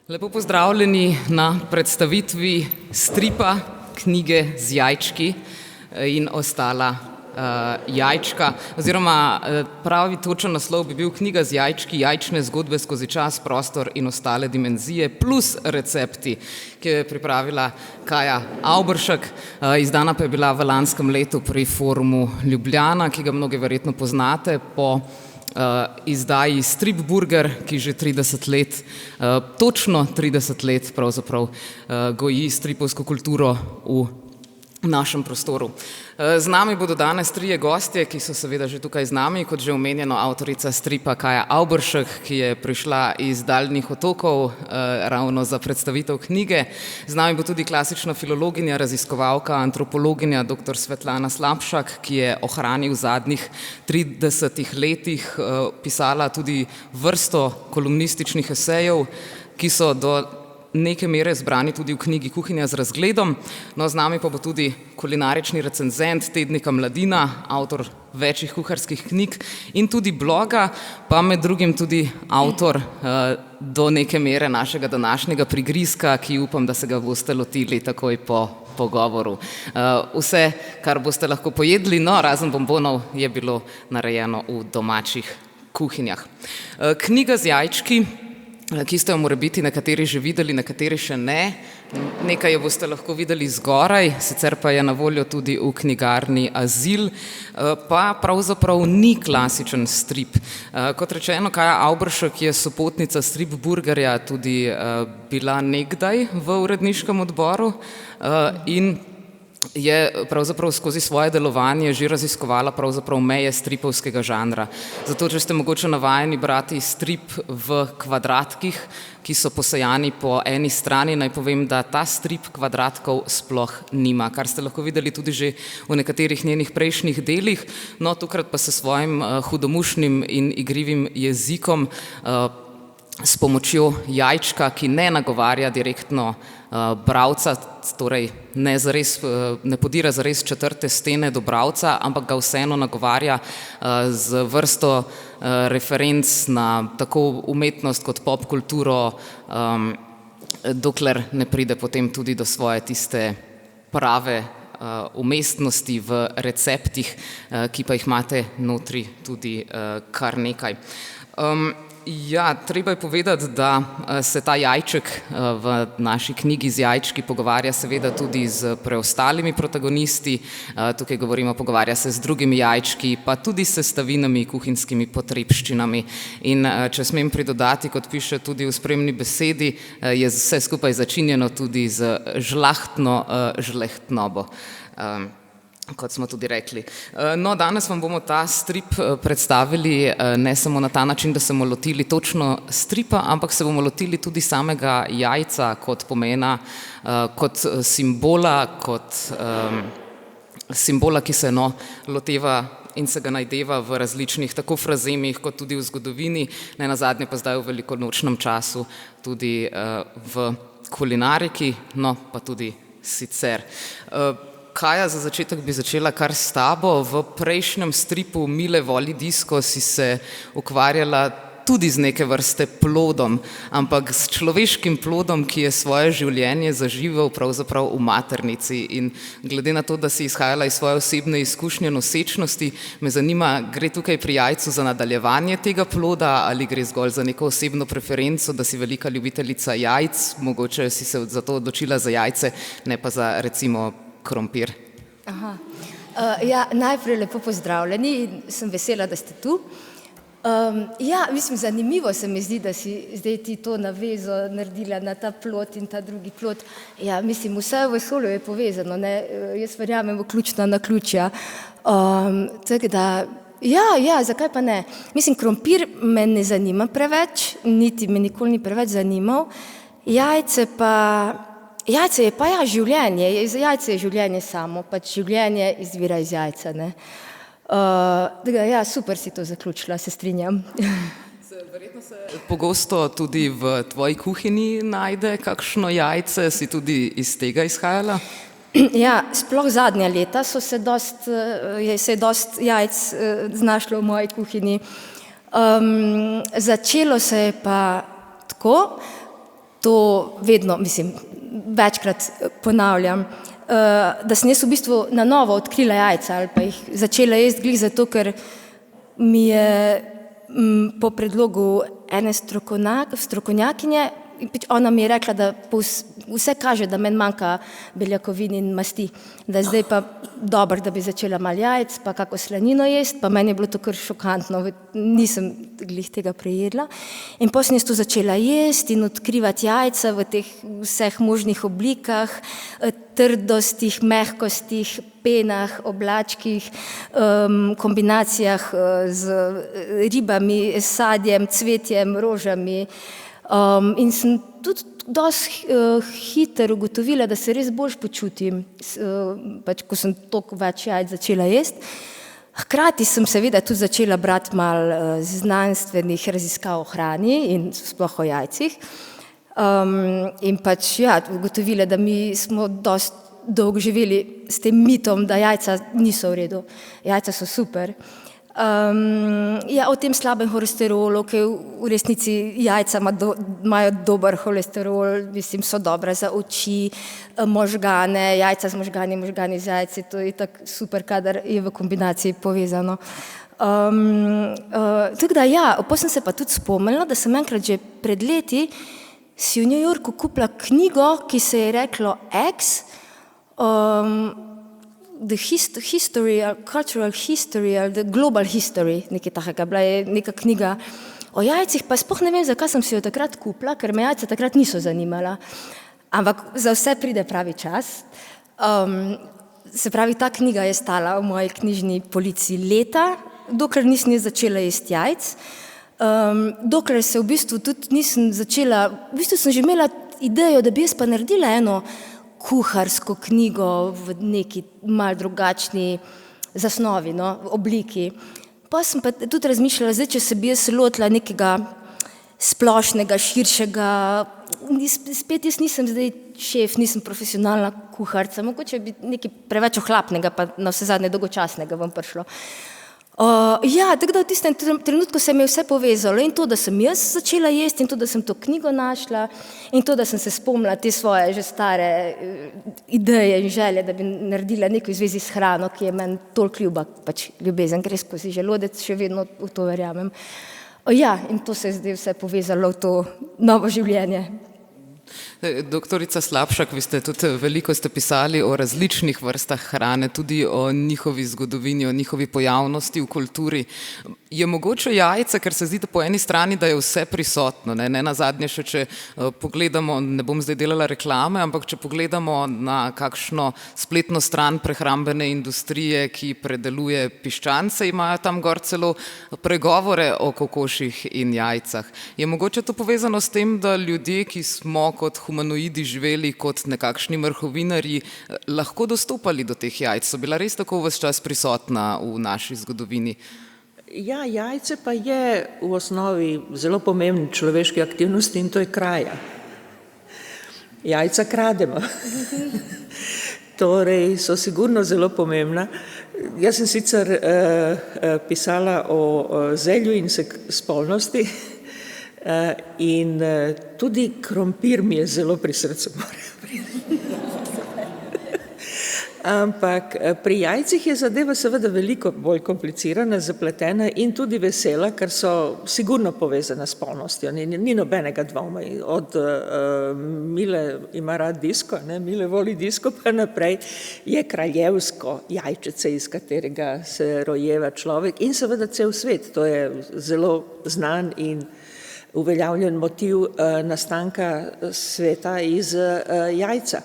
Lepo pozdravljeni na predstavitvi stripa knjige z jajčki in ostala jajčka, oziroma pravi točen naslov bi bil Knjiga z jajčki, jajčne zgodbe skozi čas, prostor in ostale dimenzije plus recepti, ki jo je pripravila Kaja Avberšek, izdana pa je bila v lanskem letu pri Forumu Ljubljana, ki ga mnogi verjetno poznate po izdaji Stripburger, ki že 30 let, točno 30 let pravzaprav goji stripovsko kulturo v našem prostoru. Z nami bodo danes trije gostje, ki so seveda že tukaj z nami, kot že omenjeno avtorica stripa Kaja Avberšek, ki je prišla iz daljnih otokov ravno za predstavitev knjige. Z nami bo tudi klasična filologinja, raziskovalka, antropologinja dr. Svetlana Slapšak, ki je o hrani v zadnjih 30 letih pisala tudi vrsto kolumnističnih esejev, ki so do neke mere zbrani tudi v knjigi Kuhinja z razgledom. No, z nami pa bo tudi kulinarični recenzent tednika Mladina, avtor večjih kuharskih knjig in tudi bloga, pa med drugim tudi avtor do neke mere našega današnjega prigrizka, ki upam, da se ga boste lotili takoj po pogovoru. Vse, kar boste lahko pojedli, no, razen bombonov, je bilo narejeno v domačih kuhinjah. Knjiga z jajčki, ki ste jo morebiti nekateri že videli, nekateri še ne. Nekaj jo boste lahko videli zgoraj, sicer pa je na voljo tudi v knjigarni Azil, pa pravzaprav ni klasičen strip. Kot rečeno, Kaja Avberšek je sopotnica Stripburgerja tudi bila nekdaj v uredniškem odboru in je pravzaprav skozi svoje delovanje že raziskovala pravzaprav meje stripovskega žanra. Zato, če ste mogoče navajeni brati strip v kvadratkih, ki so posejani po eni strani, naj povem, da ta strip kvadratkov sploh nima, kar ste lahko videli tudi že v nekaterih njenih prejšnjih delih, no tokrat pa se svojim hudomušnim in igrivim jezikom s pomočjo jajčka, ki ne nagovarja direktno bralca, torej ne podira zares četrte stene do bralca, ampak ga vseeno nagovarja z vrsto referenc na tako umetnost kot pop kulturo, dokler ne pride potem tudi do svoje tiste prave umestnosti v receptih, ki pa jih imate notri tudi kar nekaj. Ja, treba je povedati, da se ta jajček v naši knjigi z jajčki pogovarja seveda tudi z preostalimi protagonisti. Tukaj govorimo, pogovarja se z drugimi jajčki, pa tudi s sestavinami, kuhinjskimi potrebščinami. In če smem pridodati, kot piše tudi v spremni besedi, je vse skupaj začinjeno tudi z žlahtno žlehtnobo, kot smo tudi rekli. No, danes vam bomo ta strip predstavili ne samo na ta način, da se bomo lotili točno stripa, ampak se bomo lotili tudi samega jajca kot pomena, kot simbola, ki se loteva in se ga najdeva v različnih tako frazemih, kot tudi v zgodovini, nenazadnje pa zdaj v velikonočnem času tudi v kulinariki, no pa tudi sicer. Kaja, za začetek bi začela kar s tabo. V prejšnjem stripu Mile voli disko si se ukvarjala tudi z neke vrste plodom, ampak s človeškim plodom, ki je svoje življenje zaživel pravzaprav v maternici. In glede na to, da si izhajala iz svoje osebne izkušnje nosečnosti, me zanima, gre tukaj pri jajcu za nadaljevanje tega ploda ali gre zgolj za neko osebno preferenco, da si velika ljubiteljica jajc, mogoče si se zato odločila za jajce, ne pa za recimo krompir. Ja, najprej lepo pozdravljeni in sem vesela, da ste tu. Ja, mislim, zanimivo se mi zdi, da si zdaj ti to navezo naredila na ta plod in ta drugi plod. Ja, mislim, vse v vesolju je povezano, ne? Jaz verjamem v ključna naključja. Tako da, ja, zakaj pa ne? Mislim, krompir me ne zanima preveč, niti me nikoli ni preveč zanimal. Jajce je pa življenje, jajce je življenje samo, pač življenje izvira iz jajca, ne. Ja, super si to zaključila, se strinjam. Verjetno se pogosto tudi v tvoji kuhinji najde kakšno jajce, si tudi iz tega izhajala? Ja, sploh zadnja leta se je dost jajc znašlo v moji kuhinji. Začelo se je pa tako, to vedno, mislim, večkrat ponavljam, da sem jaz v bistvu na novo odkrila jajca ali pa jih začela jesti glih zato, ker mi je po predlogu ene strokovnjakinje, ona mi je rekla, da vse kaže, da meni manjka beljakovin in masti, da je zdaj pa dobro, da bi začela malo jajc, pa kako slanino jesti, pa meni je bilo to kar šokantno, nisem glih tega prejedla. In potem sem jaz to začela jesti in odkrivati jajca v teh vseh možnih oblikah, trdostih, mehkostih, penah, oblačkih, kombinacijah z ribami, sadjem, cvetjem, rožami. In sem tudi dosti hitro ugotovila, da se res bolj počutim, pač ko sem toliko več jajc začela jesti. Hkrati sem seveda tudi začela brati malo znanstvenih raziskav o hrani in sploh o jajcih. In pač ja, ugotovila, da mi smo dosti dolgo živeli s tem mitom, da jajca niso v redu. Jajca so super. Ja, o tem slabem holesterolu, ki v resnici jajca imajo dober holesterol, mislim, so dobra za oči, možgane, jajca z možgani, možgani z jajci, to je tako super, kadar je v kombinaciji povezano. Tako da ja, potem sem se pa tudi spomnila, da sem enkrat že pred leti si v New Yorku kupila knjigo, ki se je reklo X, The History, Cultural History, The Global History, nekaj takega, bila je neka knjiga o jajcih, pa sploh ne vem, zakaj sem si jo takrat kupila, ker me jajca takrat niso zanimala. Ampak za vse pride pravi čas. Se pravi, ta knjiga je stala v moji knjižni polici leta, dokler nisem začela jesti jajc. Dokler se v bistvu tudi nisem začela, v bistvu sem že imela idejo, da bi jaz pa naredila eno kuharsko knjigo v neki malo drugačni zasnovi, no, obliki. Pa sem pa tudi razmišljala, zdaj, če se bi jaz lotila nekega splošnega, širšega, spet jaz nisem zdaj šef, nisem profesionalna kuharca, mogoče bi nekaj preveč ohlapnega, pa na vse zadnje dolgočasnega vam prišlo. Ja, tako da v tistem trenutku se mi je vse povezalo in to, da sem jaz začela jesti in to, da sem to knjigo našla in to, da sem se spomnila te svoje že stare ideje in želje, da bi naredila nekaj v zvezi s hrano, ki je meni toliko ljuba, pač ljubezen gre skozi želodec, še vedno v to verjamem. Ja, in to se je zdaj vse povezalo v to novo življenje. Doktorica Slapšak, vi ste tudi veliko pisali o različnih vrstah hrane, tudi o njihovi zgodovini, o njihovi pojavnosti v kulturi. Je mogoče jajca, ker se zdi, da po eni strani, da je vse prisotno, ne nazadnje še, če pogledamo, ne bom zdaj delala reklame, ampak če pogledamo na kakšno spletno stran prehrambene industrije, ki predeluje piščance, imajo tam gor celo pregovore o kokoših in jajcah. Je mogoče to povezano s tem, da ljudje, ki smo kot humanoidi živeli kot nekakšni mrhovinarji, lahko dostopali do teh jajc? So bila res tako ves čas prisotna v naši zgodovini? Ja, jajce pa je v osnovi zelo pomembni človeški aktivnosti in to je kraja. Jajca krademo. Torej so sigurno zelo pomembna. Jaz sem sicer pisala o zelju in spolnosti in tudi krompir mi je zelo pri srcu. Ampak pri jajcih je zadeva seveda veliko bolj komplicirana, zapletena in tudi vesela, ker so sigurno povezana s spolnostjo. Ni nobenega dvoma. Od Mile ima rad disko, Mile voli disko, pa naprej je kraljevsko jajčece, iz katerega se rojeva človek in seveda cel svet. To je zelo znan in uveljavljen motiv nastanka sveta iz jajca,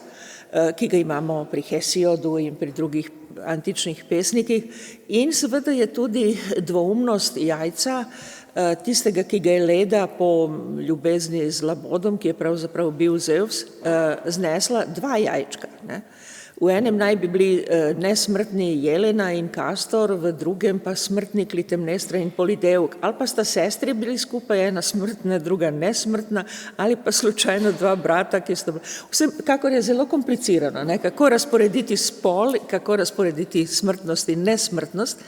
ki ga imamo pri Hesiodu in pri drugih antičnih pesnikih. In seveda je tudi dvoumnost jajca, tistega, ki ga je Leda po ljubezni z Labodom, ki je pravzaprav bil Zevs, znesla dva jajčka. V enem naj bi bili nesmrtni Jelena in Kastor, v drugem pa smrtni Klitemnestra in Polideuk. Ali pa sta sestri bili skupaj, ena smrtna, druga nesmrtna, ali pa slučajno dva brata, ki sta... Vse, kakor je zelo komplicirano, kako razporediti spol, kako razporediti smrtnost in nesmrtnost.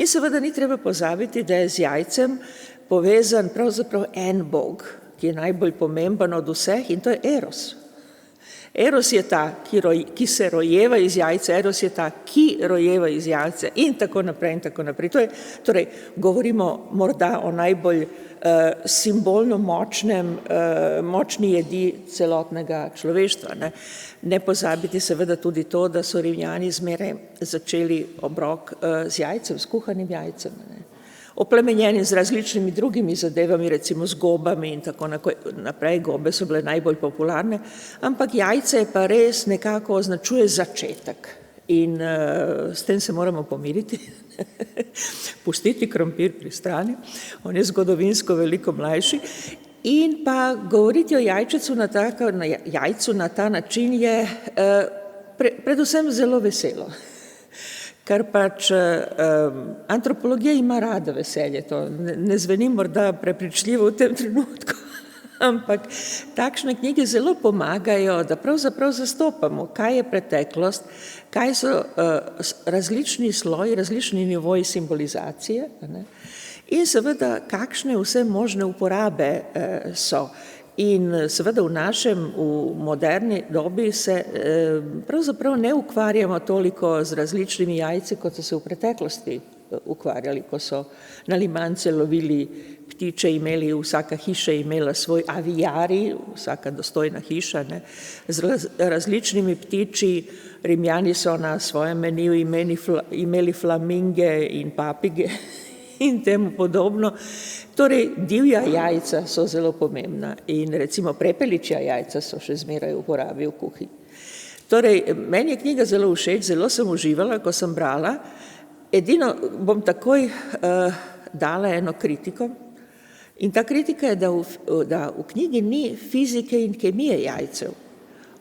In seveda ni treba pozabiti, da je z jajcem povezan pravzaprav en bog, ki je najbolj pomemben od vseh, in to je Eros. Eros je ta, ki se rojeva iz jajca, Eros je ta, ki rojeva iz jajca in tako naprej in tako naprej. Torej, govorimo morda o najbolj simbolno močni jedi celotnega človeštva. Ne pozabiti seveda tudi to, da so Rimljani zmeraj začeli obrok z jajcem, s kuhanim jajcem. Oplemenjeni z različnimi drugimi zadevami, recimo z gobami in tako naprej. Gobe so bile najbolj popularne, ampak jajce pa res nekako označuje začetek. In s tem se moramo pomiriti, pustiti krompir pri strani, on je zgodovinsko veliko mlajši. In pa govoriti o jajcu na ta način je predvsem zelo veselo. Ker pač antropologija ima rada veselje, to ne zveni morda prepričljivo v tem trenutku, ampak takšne knjige zelo pomagajo, da pravzaprav zastopamo, kaj je preteklost, kaj so različni sloji, različni nivoji simbolizacije, in seveda kakšne vse možne uporabe so. In seveda v moderni dobi se pravzaprav ne ukvarjamo toliko z različnimi jajci, kot so se v preteklosti ukvarjali, ko so na limance lovili ptiče, vsaka hiša imela svoj aviari, vsaka dostojna hiša, z različnimi ptiči. Rimljani so na svojem meniju imeli flaminge in papige in temu podobno. Torej, divja jajca so zelo pomembna in recimo prepeličja jajca so še zmeraj v uporabi v kuhinji. Torej, meni je knjiga zelo všeč, zelo sem uživala, ko sem brala. Edino bom takoj dala eno kritiko in ta kritika je, da v knjigi ni fizike in kemije jajcev,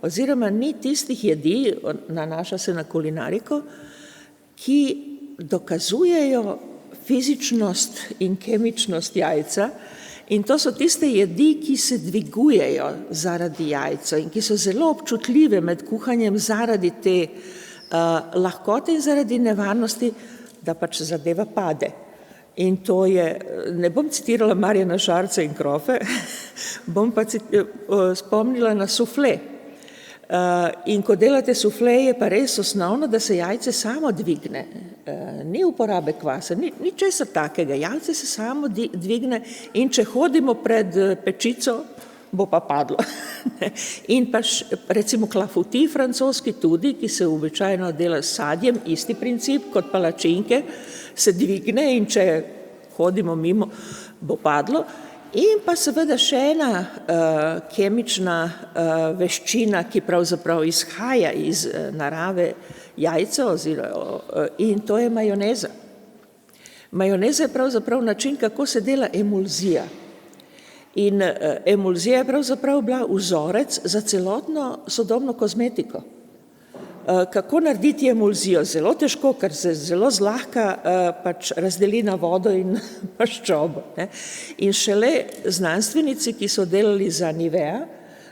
oziroma ni tistih jedi, nanaša se na kulinariko, ki dokazujejo fizičnost in kemičnost jajca, in to so tiste jedi, ki se dvigujejo zaradi jajca in ki so zelo občutljive med kuhanjem zaradi te lahkote in zaradi nevarnosti, da pač zadeva pade. In to je, ne bom citirala Marjana Šarca in krofe, bom pa spomnila na sufle. In ko delate sufle, je pa res osnovno, da se jajce samo dvigne. Ni uporabe kvasa, ni česar takega. Jajce se samo dvigne in če hodimo pred pečico, bo pa padlo. In pa recimo klafuti francoski tudi, ki se običajno dela s sadjem, isti princip kot palačinke, se dvigne in če hodimo mimo, bo padlo. In pa seveda še ena kemična veščina, ki pravzaprav izhaja iz narave jajca, in to je majoneza. Majoneza je pravzaprav način, kako se dela emulzija. In emulzija je pravzaprav bila vzorec za celotno sodobno kozmetiko. Kako narediti emulzijo? Zelo težko, ker se zelo zlahka pač razdeli na vodo in maščobo. In šele znanstvenici, ki so delali za Nivea,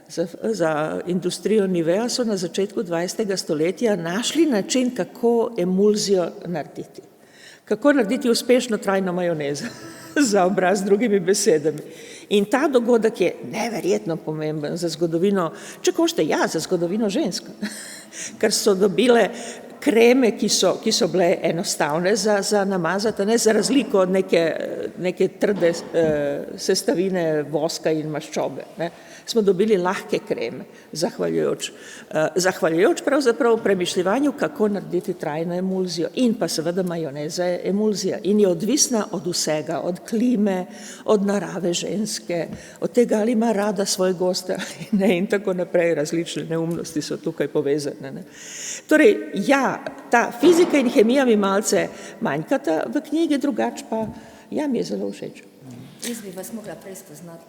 za industrijo Nivea, so na začetku 20. stoletja našli način, kako emulzijo narediti. Kako narediti uspešno trajno majonezo, za obraz drugimi besedami. In ta dogodek je neverjetno pomemben za zgodovino, če hočete, za zgodovino žensk, ker so dobile kreme, ki so bile enostavne za namazati, za razliko od neke trde sestavine voska in maščobe. Smo dobili lahke kreme, zahvaljujoč pravzaprav premišljevanju, kako narediti trajno emulzijo. In pa seveda majoneza je emulzija in je odvisna od vsega, od klime, od narave ženske, od tega, ali ima rada svoj goste ali ne, in tako naprej. Različne neumnosti so tukaj povezane. Torej, ta fizika in kemija mi malce manjkata v knjigi, drugače pa mi je zelo všeč. Jaz bi vas mogla prej spoznati.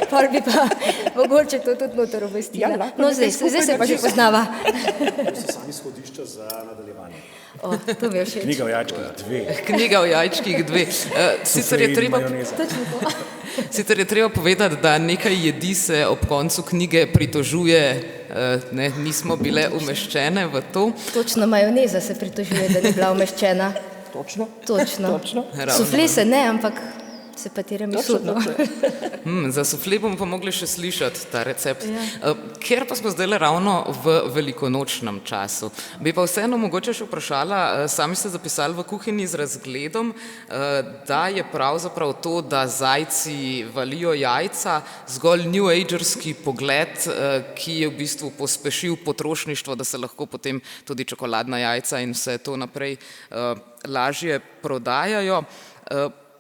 Pol bi pa mogoče to tudi noter obvestila. No, zdaj se pa že poznava. So sami izhodišča za nadaljevanje. To mi je všeč. Knjiga o jajčkih 2. Knjiga o jajčkih 2. Sicer je treba povedati, da nekaj jedi se ob koncu knjige pritožuje, nismo bile umeščene v to. Točno majoneza se pritožuje, da ni bila umeščena. Točno. Sufle se ne, ampak se pa tiramisu. No. Za sufle bomo pa mogli še slišati ta recept. Ker pa smo zdaj ravno v velikonočnem času, bi pa vseeno mogoče še vprašala, sami ste zapisali v kuhinji z razgledom, da je pravzaprav to, da zajci valijo jajca, zgolj new agerski pogled, ki je v bistvu pospešil potrošništvo, da se lahko potem tudi čokoladna jajca in vse to naprej lažje prodajajo.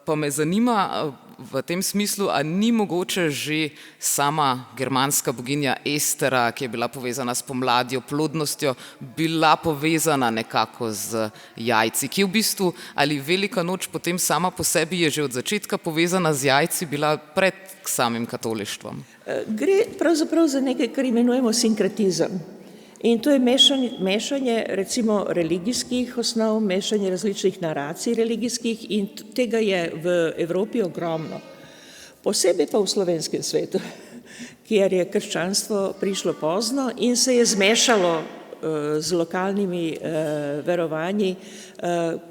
Pa me zanima v tem smislu, a ni mogoče že sama germanska boginja Estera, ki je bila povezana s pomladjo, plodnostjo, bila povezana nekako z jajci, ki v bistvu, ali Velika noč potem sama po sebi je že od začetka povezana z jajci, bila pred samim katolištvom? Gre pravzaprav za nekaj, kar imenujemo sinkretizem. In to je mešanje recimo religijskih osnov, mešanje različnih naracij religijskih in tega je v Evropi ogromno. Posebej pa v slovenskem svetu, kjer je krščanstvo prišlo pozno in se je zmešalo z lokalnimi verovanji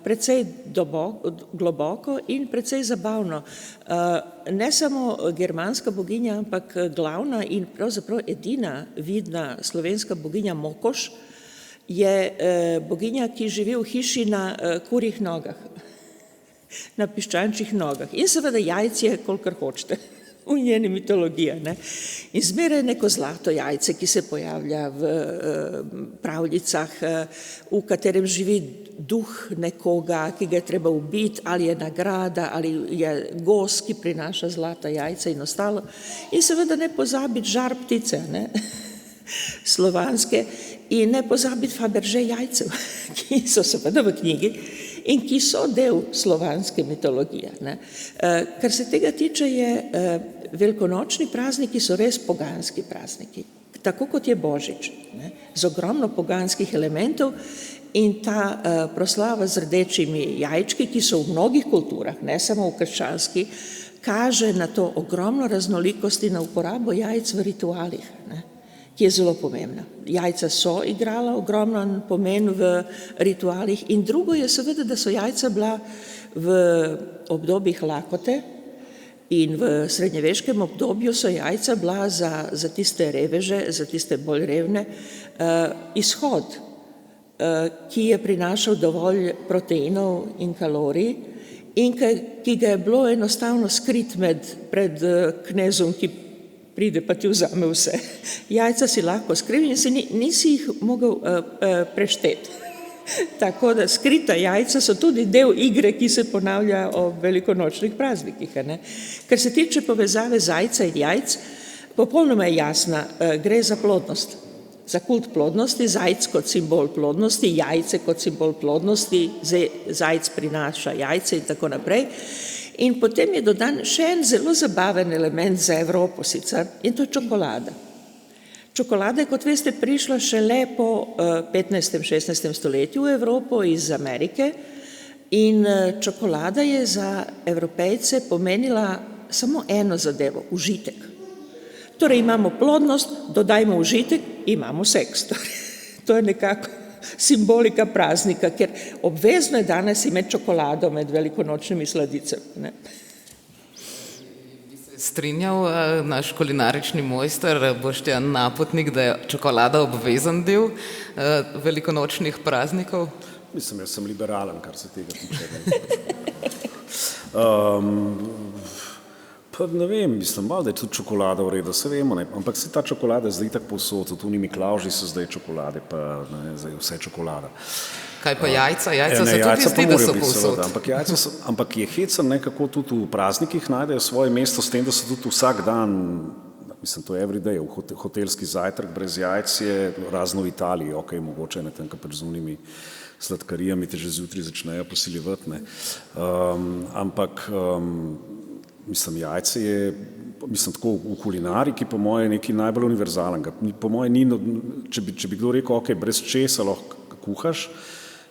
precej globoko in precej zabavno. Ne samo germanska boginja, ampak glavna in pravzaprav edina vidna slovenska boginja Mokoš je boginja, ki živi v hiši na kurjih nogah, na piščančjih nogah in seveda jajc je, kolikor hočete. V njeni mitologiji. In zmeraj neko zlato jajce, ki se pojavlja v pravljicah, v katerem živi duh nekoga, ki ga je treba ubiti, ali je nagrada, ali je gost, ki prinaša zlata jajca in ostalo. In seveda ne pozabiti žar ptice, slovanske, in ne pozabiti Faberže jajcev, ki so seveda v knjigi in ki so del slovanske mitologije. Kar se tega tiče, je velikonočni prazniki so res poganski prazniki, tako kot je Božič, z ogromno poganskih elementov in ta proslava z rdečimi jajčki, ki so v mnogih kulturah, ne samo v krščanski, kaže na to ogromno raznolikosti, na uporabo jajc v ritualih, ki je zelo pomembna. Jajca so igrala ogromen pomen v ritualih in drugo je seveda, da so jajca bila v obdobjih lakote in v srednjeveškem obdobju so jajca bila za tiste reveže, za tiste bolj revne, izhod, ki je prinašal dovolj proteinov in kalorij in ki ga je bilo enostavno skrit pred knezom, ki pride pa ti vzame vse. Jajca si lahko skril in nisi jih mogel prešteti. Tako da skrita jajca so tudi del igre, ki se ponavlja ob velikonočnih praznikih. Kar se tiče povezave zajca in jajc, popolnoma je jasna, gre za plodnost, za kult plodnosti, zajc kot simbol plodnosti, jajce kot simbol plodnosti, zajc prinaša jajce in tako naprej. In potem je dodan še en zelo zabaven element za Evropo sicer in to je čokolada. Čokolada je, kot veste, prišla šele po 15. 16. stoletju v Evropo iz Amerike in čokolada je za Evropejce pomenila samo eno zadevo, užitek. Torej imamo plodnost, dodajmo užitek, imamo seks. To je nekako simbolika praznika, ker obvezno je danes imeti čokolado med velikonočnimi sladicami. Strinjal naš kulinarični mojster Boštjan Napotnik, da je čokolada obvezen del velikonočnih praznikov? Mislim, jaz sem liberalen, kar se tega tiče. Pa ne vem, mislim, malo, da je tudi čokolada v redu, se vemo, ampak se ta čokolada zdaj tako povsod, tudi Miklavži so zdaj čokolade, pa zdaj vse čokolada. Kaj pa jajca? Jajca se tudi zdi, da so povsod. Ampak je hecen nekako tudi v praznikih najdejo svoje mesto s tem, da so tudi vsak dan, mislim, to je every day, hotelski zajtrk brez jajc je razno v Italiji, ok, mogoče ne tam, pač z unimi sladkarijami te že zjutraj začnejo posiljevati, ampak mislim, jajce je, mislim, tako v kulinariki po moje nekaj najbolj univerzalnega. Po moje ni, če bi kdo rekel, ok, brez česa lahko kuhaš,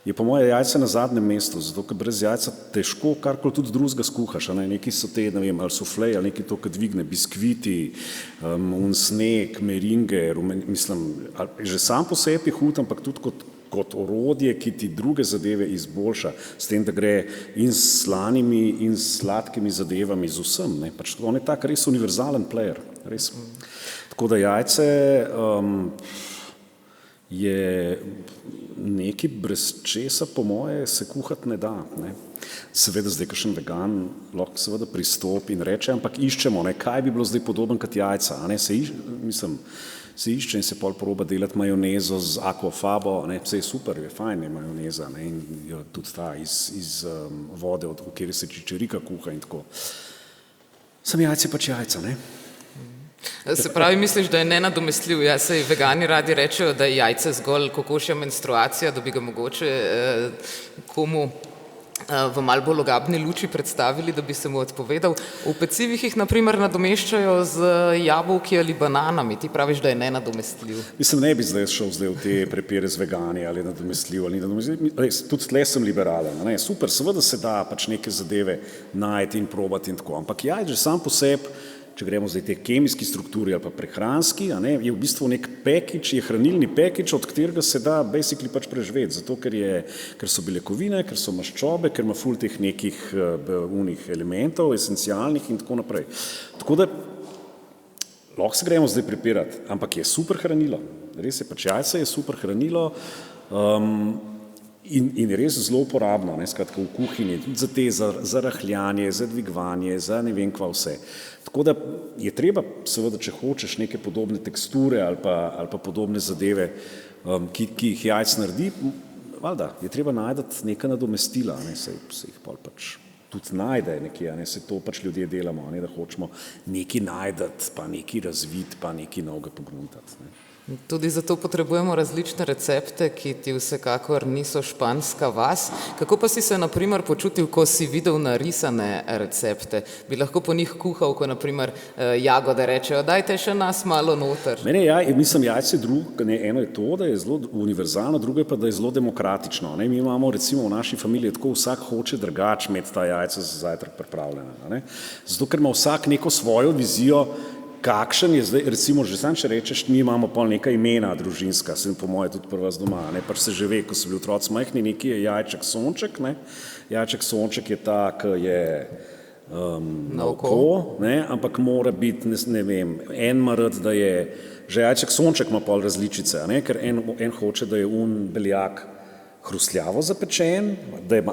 je po moje jajce na zadnjem mestu, zato ker brez jajca težko karkoli tudi drugega skuhaš, neki so te, ne vem, ali suflej, ali neki to, kad dvigne, biskviti, sneg, meringe, mislim, že sam po sebi hud, ampak tudi kot kot orodje, ki ti druge zadeve izboljša, s tem, da gre in s slanimi in s sladkimi zadevami, z vsem. Ne. Pač on je tak res univerzalen player. Res. Tako da jajce je nekaj, brez česa po moje se kuhati ne da. Ne. Seveda zdaj kakšen vegan lahko seveda pristopi in reče, ampak iščemo, ne, kaj bi bilo zdaj podoben kot jajca. Ne. Se išče in se pol proba delati majonezo z aquafabo, ne, vse je super, je fajn, je majoneza, ne, in tudi ta iz vode, v kateri se čičerika kuha in tako. Sem jajce pač jajca, ne. Se pravi, misliš, da je nenadomestljiv? Ja, saj vegani radi rečejo, da je jajce zgolj kokošja menstruacija, da bi ga mogoče komu v malo bolj ogabni luči predstavili, da bi se mu odpovedal. V pecivih jih naprimer nadomeščajo z jabolki ali bananami. Ti praviš, da je nenadomestljiv. Mislim, ne bi zdaj šel v te prepire z vegani ali nadomestljiv ali ni nadomestljiv. Tudi tle sem liberalen. Ne? Super, seveda se da pač neke zadeve najti in probati in tako. Ampak jajč že sam po sebi, če gremo zdaj te kemijski strukturi ali pa prehranski, a ne, je v bistvu nek package, je hranilni package, od katerega se da basically pač preživeti, zato ker so beljakovine, ker so maščobe, ker ima ful teh nekih unih elementov, esencialnih in tako naprej. Tako da lahko se gremo zdaj prepirati, ampak je super hranilo. Res je, pač jajce je super hranilo, in res zelo uporabno, ne, skratka v kuhinji, tudi za rahljanje, za dvigovanje, za ne vem kva vse. Tako da je treba, seveda, če hočeš neke podobne teksture ali pa podobne zadeve, ki jih jajc naredi, valjda, je treba najti neka nadomestila, ne, se jih pol pač tudi najde nekje, ne, se to pač ljudje delamo, ne, da hočemo nekaj najdeti, pa nekaj razviti, pa nekaj novega pogruntati. Ne. Tudi zato potrebujemo različne recepte, ki ti vsekakor niso španska vas. Kako pa si se naprimer počutil, ko si videl narisane recepte? Bi lahko po njih kuhal, ko naprimer jagode rečejo, dajte še nas malo noter. Mislim, jajce eno je to, da je zelo univerzalno, drugo je pa, da je zelo demokratično. Ne? Mi imamo recimo v naši familiji tako, vsak hoče drugače imeti ta jajca za zajtrk pripravljena. Ne? Zato, ker ima vsak neko svojo vizijo, kakšen je zdaj, recimo, že sam če rečeš, mi imamo pol neka imena družinska, sem po moje tudi pri vas doma, ne, pač se že ve, ko so bili otroci majhni, neki je jajček sonček, ne, jajček sonček je ta, ki je na oko, ne, ampak mora biti, ne vem, en ima rad, da je, že jajček sonček ima pol različice, ne, ker en hoče, da je beljak hrustljavo zapečen,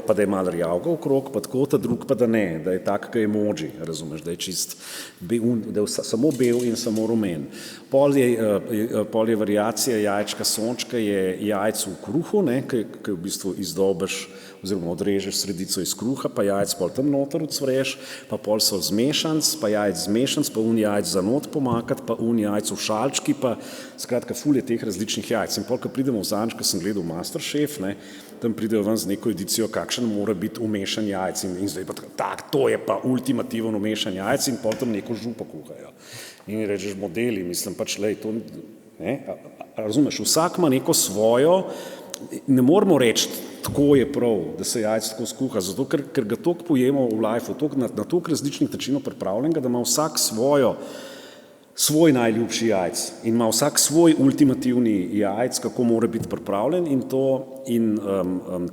pa da je malo rjavga okrog, pa tako, ta drug pa da ne, da je tak, ki je emoji, razumeš, da je čist, da je samo bel in samo rumen. Pol je variacija jajčka sončka, je jajc v kruhu, ne, ki v bistvu izdobiš oziroma odrežeš sredico iz kruha, pa jajc pol tam noter odsvreš, pa pol so zmešanc, pa jajc zmešanc, pa jajc za not pomakati, pa jajc v šalčki, pa skratka ful je teh različnih jajc. In pol, ko pridemo v zadnjič, ko sem gledal Masterchef, ne, tam pridejo ven z neko edicijo, kakšen mora biti umešan jajc in zdaj pa tak, to je pa ultimativen umešan jajc in pol tam neko župo kuhajo. In rečeš modeli, mislim pač, lej, to, ne, razumeš, vsak ima neko svojo, ne moramo reči, tako je prav, da se jajc tako skuha, zato ker ga toliko pojemo v lifeu, na toliko različnih načinov pripravljenega, da ima vsak svoj najljubši jajc in ima vsak svoj ultimativni jajc, kako mora biti pripravljen in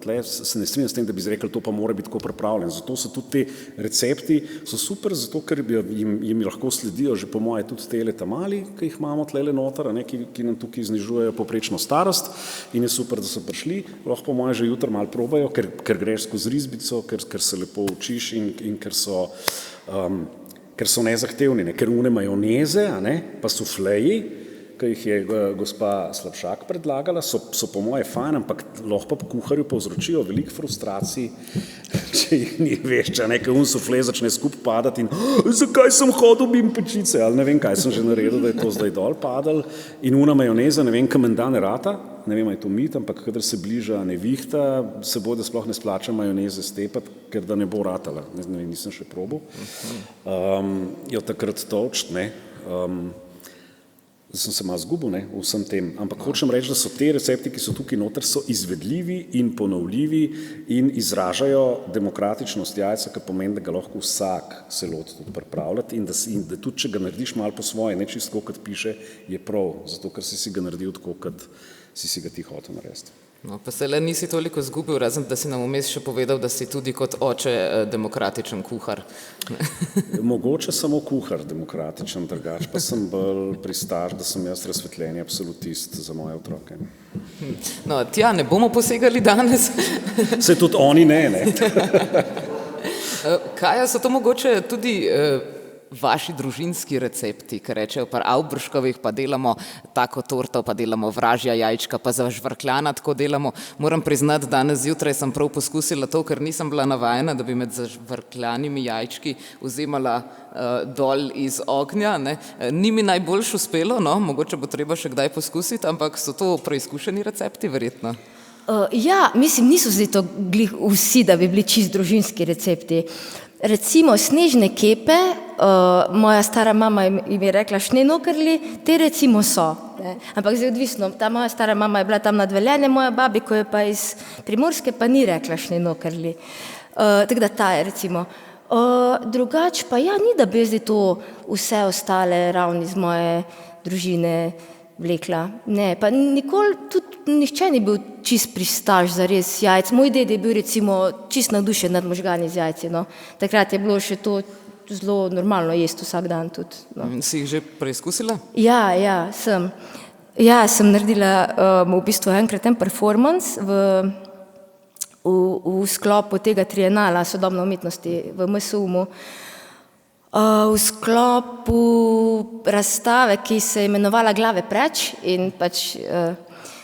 tle se ne strinjam s tem, da bi izrekli, to pa mora biti tako pripravljen. Zato so tudi te recepti so super, zato ker jim lahko sledijo že po moje tudi tele tamali, ki jih imamo tlele noter, ki nam tukaj znižujejo povprečno starost in je super, da so prišli, lahko po moje že jutri malo probajo, ker greš skozi risbico, ker se lepo učiš in ker so nezahtevni, ne? Ker majoneze, pa sufleji, ki jih je gospa Slapšak predlagala, so po moje fajn, ampak lahko pa kuharju povzročijo veliko frustracij, če jih ni veš, ker sufle začne skupaj padati in zakaj sem hodil mimo pečice, ali ne vem, kaj sem že naredil, da je to zdaj dol padal in majoneza, ne vem, kam menda ne rata, ne vem, je to mit, ampak kadar se bliža nevihta, se bo, da sploh ne splača majoneze stepati, ker da ne bo ratala, ne vem, nisem še probal. Jo takrat točt, ne. Zdaj sem se malo zgubil, ne, v vsem tem, ampak hočem reči, da so te recepti, ki so tukaj noter, so izvedljivi in ponovljivi in izražajo demokratičnost jajca, kar pomeni, da ga lahko vsak se loti tudi pripravljati in da tudi, če ga narediš malo po svoje, ne čisto, kot piše, je prav, zato ker si ga naredil tako, kot si ga ti hotel narediti. No, pa se le nisi toliko zgubil, razen da si nam vmes še povedal, da si tudi kot oče demokratičen kuhar. Mogoče samo kuhar demokratičen, drugače pa sem bolj pristaš, da sem jaz razsvetljeni absolutist za moje otroke. No, tja, ne bomo posegali danes. Se tudi oni ne. Kaj so to mogoče tudi vaši družinski recepti, ki rečejo pa Avbrškovih, pa delamo tako torto, pa delamo vražja jajčka, pa za žvrkljana tako delamo. Moram priznati, danes zjutraj sem prav poskusila to, ker nisem bila navajena, da bi med žvrkljanimi jajčki vzemala dol iz ognja. Ne. Ni mi najboljš uspelo, no, mogoče bo treba še kdaj poskusiti, ampak so to preizkušeni recepti, verjetno. Ja, mislim, niso zdaj to glih vsi, da bi bili čist družinski recepti. Recimo snežne kepe, moja stara mama jim je rekla šnenokrli, te recimo so. Ne. Ampak zdaj odvisno, ta moja stara mama je bila tam nad Velenjem, moja babi, ko je pa iz Primorske, pa ni rekla šnenokrli. Tako da ta je recimo. Drugač pa ja, ni da bi zdaj to vse ostale ravni iz moje družine vlekla. Ne, pa nikoli tudi nihče ni bil čist pristaš za res jajc. Moj ded je bil recimo čist navdušen nad možgani z jajci, no. Takrat je bilo še to zelo normalno jesti vsak dan tudi. No. Si jih že preizkusila? Ja, sem. Ja, sem naredila v bistvu enkrat en performance v sklopu tega trienala sodobne umetnosti v MSUM-u. V sklopu razstave, ki se je imenovala Glave preč in pač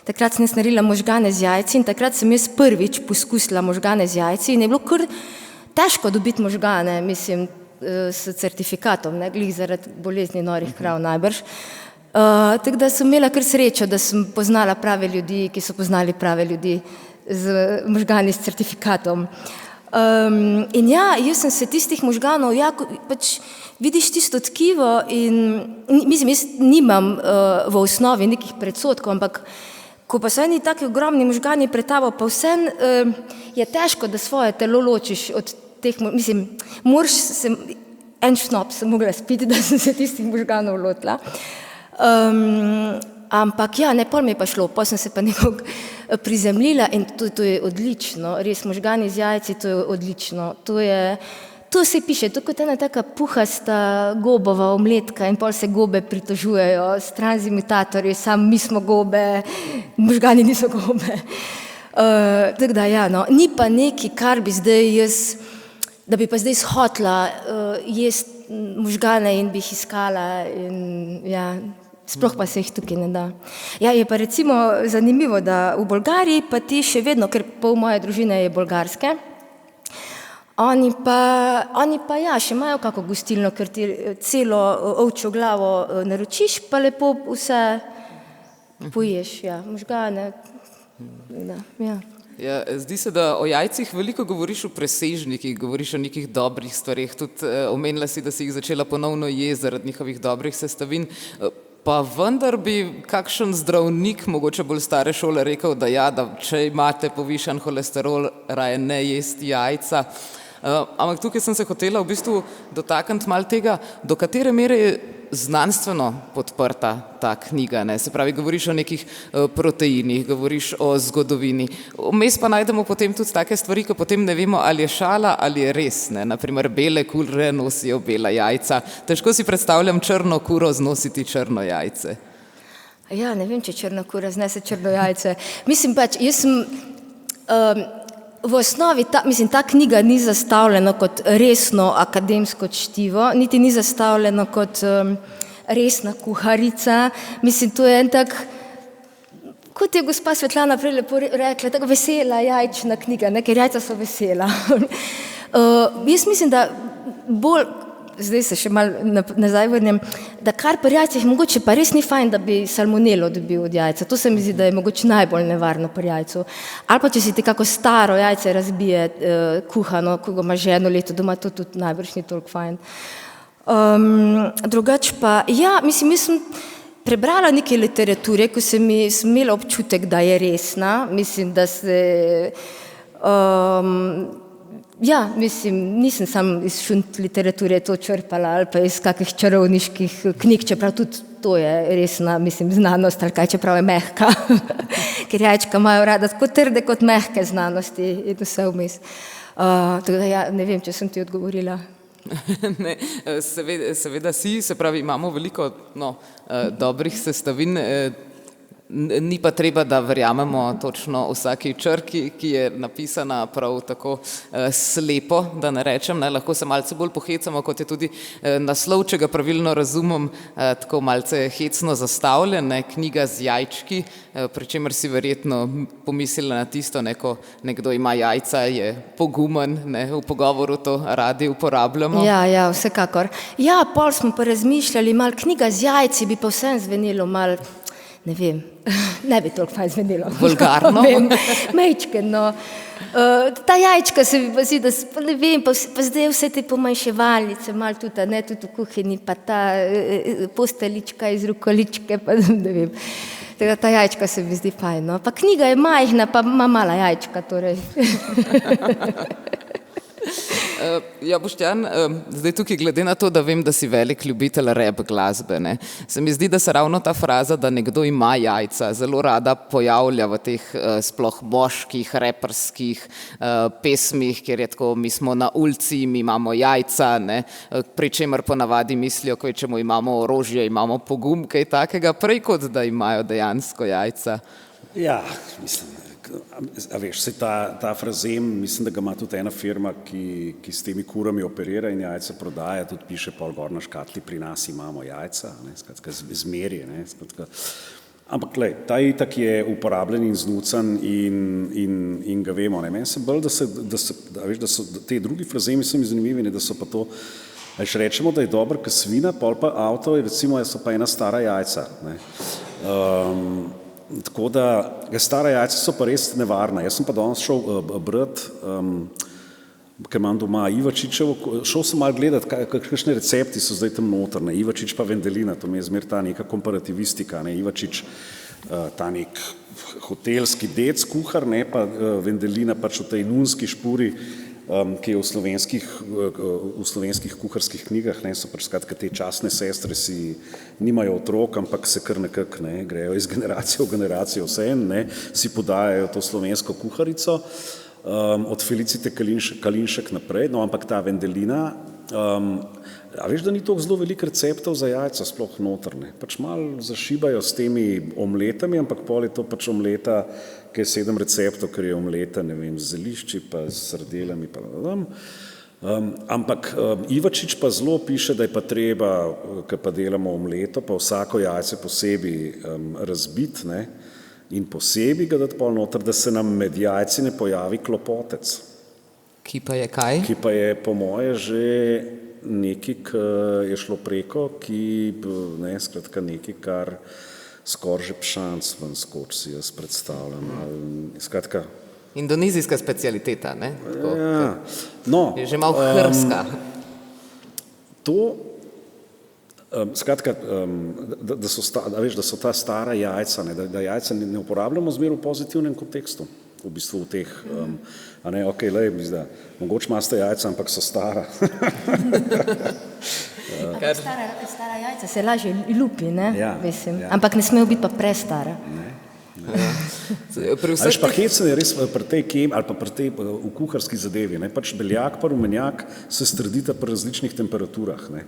takrat sem jaz naredila možgane z jajci in takrat sem jaz prvič poskusila možgane z jajci in je bilo kar težko dobiti možgane, mislim, s certifikatom, ne, glih zaradi bolezni norih krav najbrž. Tako da sem imela kar srečo, da sem poznala prave ljudi, ki so poznali prave ljudi z možgani s certifikatom. In ja, jaz sem se tistih možganov, ja, pač vidiš tisto tkivo in mislim, jaz nimam v osnovi nekih predsodkov, ampak ko pa so eni taki ogromni možgani pred tabo, pa vsem je težko, da svoje telo ločiš od teh, mislim, moraš se, en šnop sem mogla spiti, da sem se tistih možganov lotila. Ampak ja, ne, pol mi je pa šlo, pol sem se pa nekako prizemljila in to je odlično, res možgani z jajci, to je odlično. To se piše, to kot ena taka puhasta gobova omletka in pol se gobe pritožujejo, stran z imitatorji, sam mi smo gobe, možgani niso gobe. Tako da ja, no, ni pa neki, kar bi zdaj jaz, da bi pa zdaj shotla jesti možgane in bi jih iskala in ja, sploh pa se jih tukaj ne da. Ja, je pa recimo zanimivo, da v Bolgariji pa ti še vedno, ker pol moje družine je bolgarske, oni pa ja, še imajo kako gostilno, ker ti celo ovčjo glavo naročiš, pa lepo vse poješ, ja, možgane, da, ja. Ja, zdi se, da o jajcih veliko govoriš v presežnikih, govoriš o nekih dobrih stvareh, tudi omenila si, da si jih začela ponovno jesti zaradi njihovih dobrih sestavin. Pa vendar bi kakšen zdravnik, mogoče bolj stare šole, rekel, da ja, da če imate povišan holesterol, raje ne jesti jajca. Ampak tukaj sem se hotela v bistvu dotakniti malo tega, do katere mere je znanstveno podprta ta knjiga, ne? Se pravi, govoriš o nekih proteinih, govoriš o zgodovini. Vmes pa najdemo potem tudi take stvari, ko potem ne vemo, ali je šala ali je res, ne? Naprimer, bele kure nosijo bela jajca. Težko si predstavljam črno kuro znositi črno jajce. Ja, ne vem, če črna kura znese črno jajce. Mislim pač, jaz sem v osnovi, ta knjiga ni zastavljena kot resno akademsko čtivo, niti ni zastavljena kot resna kuharica. Mislim, to je en tak, kot je gospa Svetlana prej lepo rekla, tako vesela jajčna knjiga, ne, ker jajca so vesela. Jaz mislim, da bolj, zdaj se še malo nazaj vrnem, da kar pri jajcih mogoče pa res ni fajn, da bi salmonelo dobil od jajca. To se mi zdi, da je mogoče najbolj nevarno pri jajcu. Ali pa če si ti kako staro jajce razbije kuhano, ko ga imaš že eno leto doma, to tudi najbrž ni toliko fajn. Drugač pa, ja, mislim, jaz sem prebrala neke literature, ko sem imela občutek, da je resna. Mislim, da se Ja, mislim, nisem sam iz šunt literature to črpala ali pa iz kakih čarovniških knjig, čeprav tudi to je resna, mislim, znanost ali kaj, čeprav je mehka, ker jajčka imajo rada tako trde kot mehke znanosti in vse vmes. Tako da ja, ne vem, če sem ti odgovorila. Ne, seveda si, se pravi, imamo veliko dobrih sestavin, ni pa treba, da verjamemo točno vsaki črki, ki je napisana prav tako slepo, da ne rečem, ne, lahko se malce bolj pohecamo, kot je tudi naslov, če ga pravilno razumem, tako malce hecno zastavljen, ne, knjiga z jajčki, pri čemer si verjetno pomislila na tisto, ne, ko nekdo ima jajca, je pogumen, ne, v pogovoru to radi uporabljamo. Ja, vsekakor. Ja, pol smo pa razmišljali, mal knjiga z jajci bi pa vsem zvenelo mal, ne vem, ne bi toliko fajn zvenelo. Vulgarno. Mejčken, no. Ta jajčka se mi pa zdi, da ne vem, pa zdaj vse te pomanjševalnice, malo tudi, ne, tudi v kuhinji, pa ta postelička iz rokoličke, pa ne vem. Tako da ta jajčka se mi zdi fajn, no. Pa knjiga je majhna, pa ima mala jajčka, torej. Ja, Boštjan, zdaj tukaj glede na to, da vem, da si velik ljubitelj rap glasbe, ne, se mi zdi, da se ravno ta fraza, da nekdo ima jajca, zelo rada pojavlja v teh sploh moških, reperskih pesmih, kjer je tako, mi smo na ulici, mi imamo jajca, ne, pri čemer ponavadi mislijo, ko čemu imamo orožje, imamo pogum, kaj takega, prej kot da imajo dejansko jajca. Ja, mislim, a veš, se ta frazem, mislim, da ga ima tudi ena firma, ki s temi kurami operira in jajca prodaja, tudi piše pol gor na škatli, pri nas imamo jajca, ne, skratka, zmerje, ne, skratka. Ampak, glej, ta itak je uporabljen in znucan in ga vemo, ne, meni se bolj, da so te drugi frazemi so mi zanimivi, ne, da so pa to, veš, rečemo, da je dober kasvina, pol pa avto, recimo, so pa ena stara jajca, ne. Tako da stara jajca so pa res nevarna. Jaz sem pa danes šel brat, ker imam doma Ivačičevo, šel sem malo gledati, kakšne recepti so zdaj tam noter, ne, Ivačič pa Vendelina, to mi je zmer ta neka komparativistika, ne, Ivačič ta nek hotelski dec, kuhar, ne, pa Vendelina pač v tej nunski špuri, ki je v slovenskih kuharskih knjigah, ne, so pač skratka te častne sestre si nimajo otrok, ampak se kar nekako, ne, grejo iz generacije v generacijo vseeno, ne, si podajajo to slovensko kuharico, od Felicite Kalinšek naprej, no, ampak ta Vendelina, a veš, da ni toliko zelo veliko receptov za jajca sploh noter, ne, pač malo zašibajo s temi omletami, ampak pol je to pač omleta, ki je 7 receptov, ker je omleta, ne vem, z zelišči, pa s sardelami, pa ampak Ivačič pa zelo piše, da je pa treba, ko pa delamo omleto, pa vsako jajce posebej razbiti, ne, in posebej ga dati pol noter, da se nam med jajci ne pojavi klopotec. Ki pa je kaj? Ki pa je po moje že nekaj, ki je šlo preko, ne, skratka nekaj, kar skoraj že pšanc ven skoč, si jaz predstavljam. Skratka, indonezijska specialiteta, ne? Tako, ja, no. Je že malo hrska. To, skratka, da so ta stara jajca, ne, da jajca ne uporabljamo zmer v pozitivnem kontekstu. V bistvu v teh, a ne, okej, lej, mogoče imate jajca, ampak so stara. Stara jajca se lažje lupi, ne? Ja, mislim. ja. Ampak ne smejo biti pa prestara. Veš, pa hecen je res pri tej ali pa pri tej v kuharski zadevi, ne, pač beljak pa rumenjak se strdita pri različnih temperaturah, ne.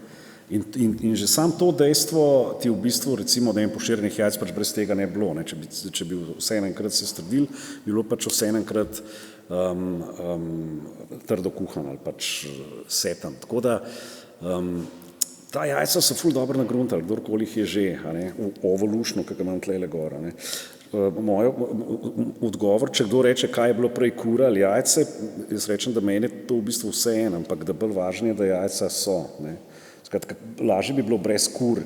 In že sam to dejstvo ti v bistvu, recimo, da po širjenih jajc pač brez tega ne bilo, ne, če bi vse enkrat se strdil, bilo pač vse enkrat trdo kuhan ali pač setan. Tako da ta jajca so ful dobro nagruntali, kdorkoli jih je že, a ne, ovo lušno, ki ga imam tlele gor, a ne. Moj odgovor, če kdo reče, kaj je bilo prej kura ali jajce, jaz rečem, da meni je to v bistvu vse en, ampak da bolj važno je, da jajca so, ne. Skratka, lažje bi bilo brez kur,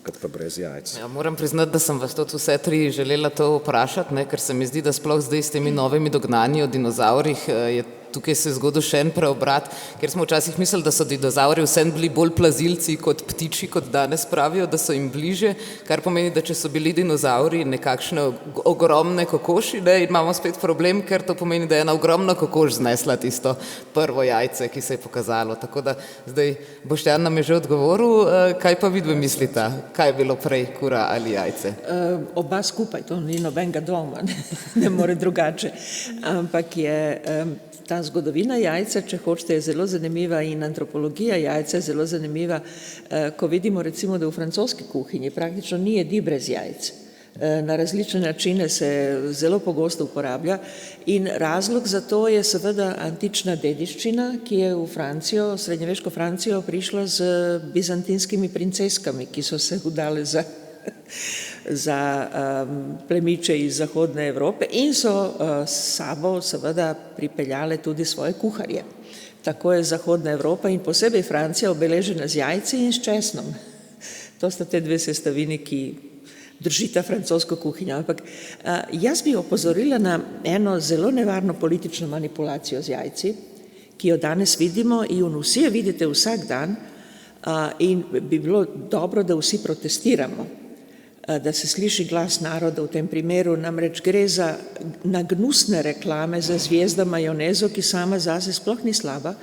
kot pa brez jajc. Ja, moram priznati, da sem vas tudi vse tri želela to vprašati, ne, ker se mi zdi, da sploh zdaj s temi novimi dognanji o dinozaurih je tukaj se je zgodil še en preobrat, ker smo včasih mislili, da so dinozauri vseeno bili bolj plazilci kot ptiči, kot danes pravijo, da so jim bliže, kar pomeni, da če so bili dinozauri nekakšne ogromne kokoši, ne, imamo spet problem, ker to pomeni, da je ena ogromna kokoš znesla tisto prvo jajce, ki se je pokazalo. Tako da zdaj Boštjan nam je že odgovoril, kaj pa vidve mislita, kaj je bilo prej, kura ali jajce? Oba skupaj, to ni nobenega dvoma, ne more drugače, ampak je ta zgodovina jajca, če hočete, je zelo zanimiva in antropologija jajca je zelo zanimiva, ko vidimo recimo, da v francoski kuhinji praktično ni jedi brez jajc. Na različne načine se zelo pogosto uporablja in razlog za to je seveda antična dediščina, ki je v Francijo, srednjeveško Francijo prišla z bizantinskimi princeskami, ki so se udale za plemiče iz Zahodne Evrope in so s sabo seveda pripeljale tudi svoje kuharje. Tako je Zahodna Evropa in posebej Francija obeležena z jajci in s česnom. To sta te dve sestavini, ki držita francosko kuhinjo. Ampak jaz bi opozorila na eno zelo nevarno politično manipulacijo z jajci, ki jo danes vidimo in vsi jo vidite vsak dan in bi bilo dobro, da vsi protestiramo, da se sliši glas naroda v tem primeru, namreč gre za nagnusne reklame za zvezda majonezo, ki sama zase sploh ni slaba,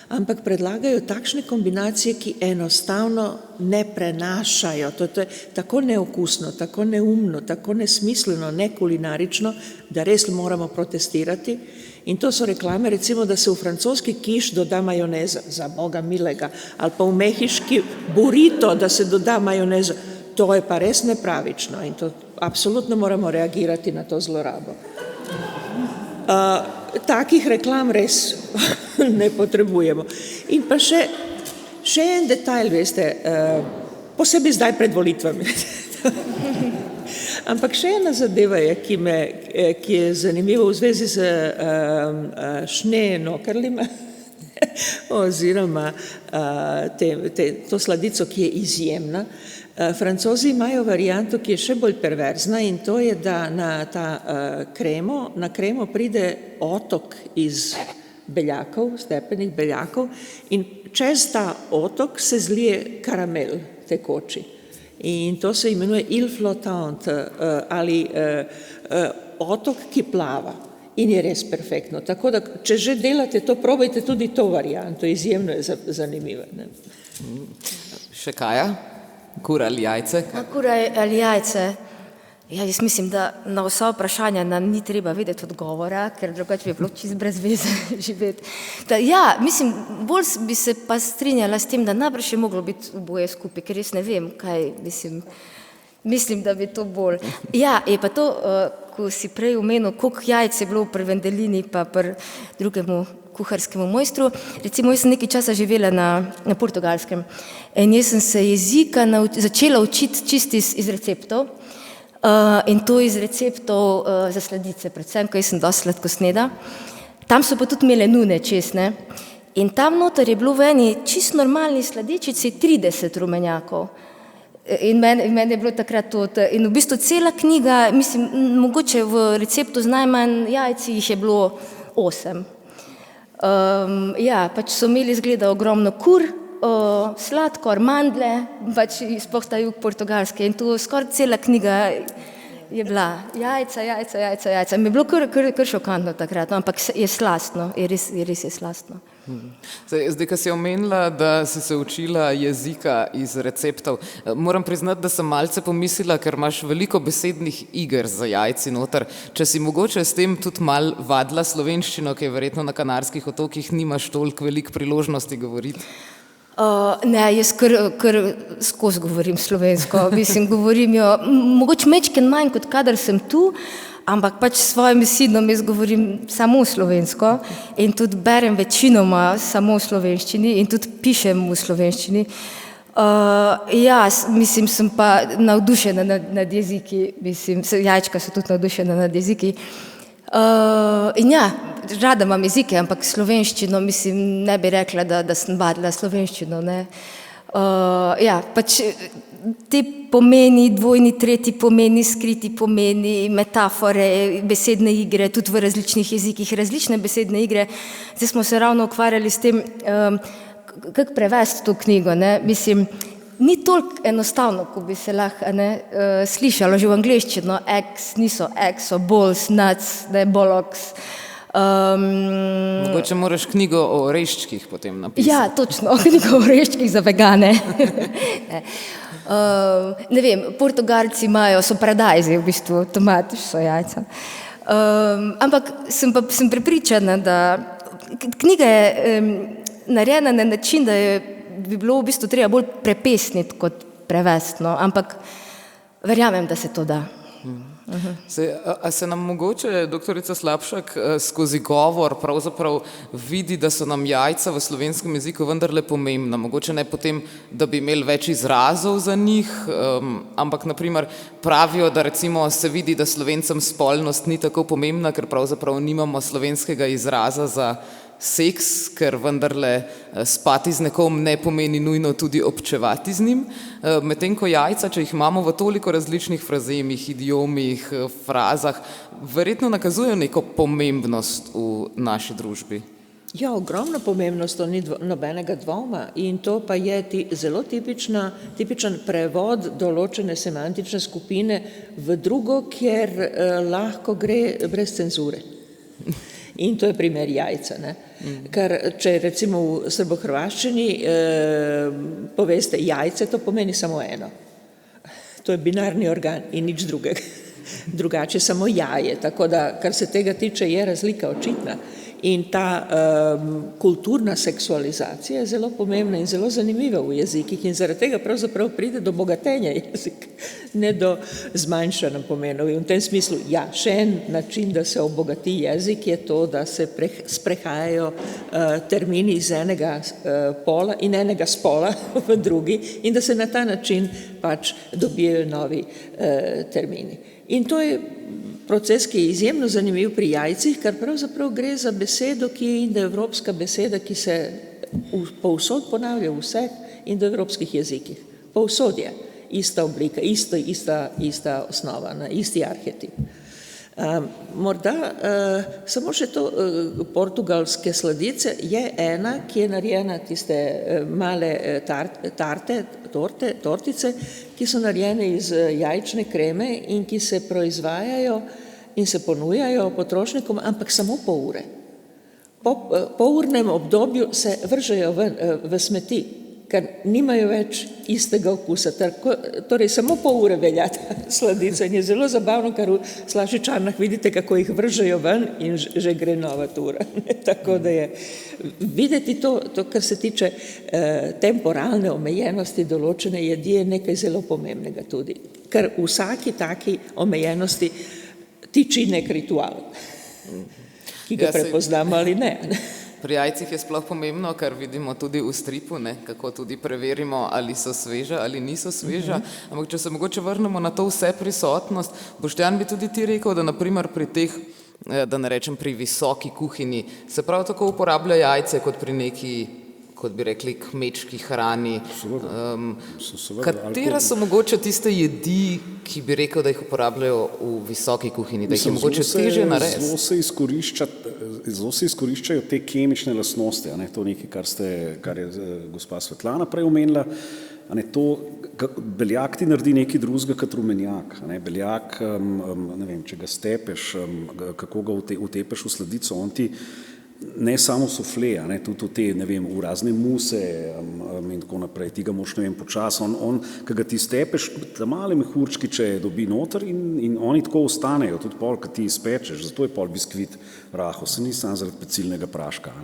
ampak predlagajo takšne kombinacije, ki enostavno ne prenašajo. To je tako neokusno, tako neumno, tako nesmisleno, nekulinarično, da res moramo protestirati. In to so reklame, recimo, da se v francoski kiš doda majoneza, za Boga milega, ali pa v mehiški burrito, da se doda majoneza. To je pa res nepravično in to absolutno moramo reagirati na to zlorabo. Takih reklam res ne potrebujemo. In pa še en detajl, veste, posebej zdaj pred volitvami. Ampak še ena zadeva je, ki je zanimiva v zvezi z šnenokerlima oziroma to sladico, ki je izjemna. Francozi imajo varianto, ki je še bolj perverzna in to je, da na kremo pride otok iz beljakov, stepenih beljakov in čez ta otok se zlije karamel tekoči. In to se imenuje île flottante ali otok, ki plava in je res perfektno. Tako da, če že delate to, probajte tudi to varianto, izjemno je zanimiva. Ne? Še Kaja? Kura ali jajce? Kura ali jajce? Ja, jaz mislim, da na vsa vprašanja nam ni treba vedeti odgovora, ker drugače bi bilo čisto brez veze živeti. Ja, mislim, bolj bi se pa strinjala s tem, da najbrž je moglo biti oboje skupaj, ker res ne vem, kaj mislim, da bi to bolj. Ja, je pa to, ko si prej omenil, koliko jajc je bilo pri Vendelini pa pri drugemu kuharskemu mojstru. Recimo, jaz sem nekaj časa živela na Portugalskem in jaz sem se jezika začela učiti čisto iz receptov in to iz receptov za sladice, predvsem, ko jaz sem dosti sladkosneda. Tam so pa tudi imele nune česne in tam noter je bilo v eni čisto normalni sladičici 30 rumenjakov. In meni je bilo takrat to, in v bistvu cela knjiga, mislim, mogoče v receptu z najmanj jajci jih je bilo 8. Ja, pač so imeli zgleda ogromno kur, sladkor, mandle, pač sploh ta jug Portugalske in tu skoraj cela knjiga je bila jajca. Mi je bilo kar šokantno takrat, ampak je slastno, res je slastno. Zdaj, ko si omenila, da si se učila jezika iz receptov, moram priznati, da sem malce pomislila, ker imaš veliko besednih iger za jajci noter. Če si mogoče s tem tudi mal vadila slovenščino, ki je verjetno na Kanarskih otokih nimaš toliko veliko priložnosti govoriti. Ne, jaz kar skozi govorim slovensko, mislim, govorim jo mogoče majčkeno manj, kot kadar sem tu, ampak pač s svojim sinom jaz govorim samo slovensko in tudi berem večinoma samo v slovenščini in tudi pišem v slovenščini. Ja, mislim, sem pa navdušena nad jeziki, mislim, jajčka so tudi navdušena nad jeziki. In ja, rada imam jezike, ampak slovenščino, mislim, ne bi rekla, da sem vadila slovenščino, ne. Ja, pač te pomeni, dvojni, tretji pomeni, skriti pomeni, metafore, besedne igre, tudi v različnih jezikih, različne besedne igre. Zdaj smo se ravno ukvarjali s tem, kako prevesti to knjigo, ne. Mislim, ni toliko enostavno, ko bi se lahko slišalo že v angleščino, niso so balls, nuts, bollocks. Mogoče moraš knjigo o oreščkih potem napisati. Ja, točno, knjigo o oreščkih za vegane. Ne vem, Portugalci so paradajzi, v bistvu, tomati so jajca. Ampak sem prepričana, da knjiga je narejena na način, da bi bilo v bistvu treba bolj prepesniti kot prevesti, no? Ampak verjamem, da se to da. A se nam mogoče, doktorica Slapšek, skozi govor pravzaprav vidi, da so nam jajca v slovenskem jeziku vendarle pomembna, mogoče ne potem, da bi imeli več izrazov za njih, ampak naprimer pravijo, da recimo se vidi, da Slovencem spolnost ni tako pomembna, ker pravzaprav nimamo slovenskega izraza za seks, ker vendarle spati z nekom ne pomeni nujno tudi občevati z njim, medtem ko jajca, če jih imamo v toliko različnih frazemih, idiomih, frazah, verjetno nakazujejo neko pomembnost v naši družbi. Ja, ogromna pomembnost, to ni nobenega dvoma in to pa je zelo tipičen prevod določene semantične skupine v drugo, kjer lahko gre brez cenzure. In to je primer jajca, ne. Ker če recimo v srbohrvaščini poveste jajce, to pomeni samo eno. To je binarni organ in nič drugega. Drugače samo jaje, tako da, kar se tega tiče, je razlika očitna. In ta kulturna seksualizacija je zelo pomembna in zelo zanimiva v jezikih in zaradi tega pravzaprav pride do bogatenja jezika, ne do zmanjšanja pomenov. In v tem smislu, ja, še en način, da se obogati jezik, je to, da se sprehajajo termini iz enega pola in enega spola v drugi in da se na ta način pač dobijajo novi termini. In to je proces, ki je izjemno zanimiv pri jajcih, ker pravzaprav gre za besedo, ki je indoevropska beseda, ki se povsod ponavlja v vseh indoevropskih jezikih. Povsod je ista oblika, ista osnova, isti arhetip. Morda samo še to portugalske sladice je ena, ki je narejena tiste male tortice, ki so narejene iz jajčne kreme in ki se proizvajajo in se ponujajo potrošnikom, ampak samo pol ure. Po urnem obdobju se vržejo v smeti, ker nimajo več istega okusa. Torej, samo pol ure velja ta sladica in je zelo zabavno, ker v Slaščičarnah vidite, kako jih vržejo ven in že gre nova tura. Tako da je videti to, kar se tiče temporalne omejenosti določene jedi, je nekaj zelo pomembnega tudi. Ker v vsaki taki omejenosti tiči nek ritual, ki ga prepoznamo ali ne. Pri jajcih je sploh pomembno, kar vidimo tudi v stripu, ne, kako tudi preverimo, ali so sveža ali niso sveža. Ampak če se mogoče vrnemo na to vse prisotnost, Boštjan, bi tudi ti rekel, da naprimer pri teh, da ne rečem pri visoki kuhinji, se prav tako uporablja jajce kot pri neki, kot bi rekli, kmečki hrani. Katera so mogoče tiste jedi, ki bi rekel, da jih uporabljajo v visoki kuhinji, da jih je mogoče težje narediti? Zelo se izkoriščajo te kemične lastnosti, to nekaj, kar je gospa Svetlana prej omenila. Beljak ti naredi nekaj drugega kot rumenjak. Beljak, ne vem, če ga stepeš, kako ga utepeš v sladico, on ti ne samo sufle, tudi te, ne vem, v razne muse in tako naprej, ti ga moš, ne vem, počas, ko ga ti stepeš, ta male mehurčki, če dobi noter in oni tako ostanejo, tudi pol, ko ti izpečeš, zato je pol biskvit rahel, se ni samo zaradi pecilnega praška,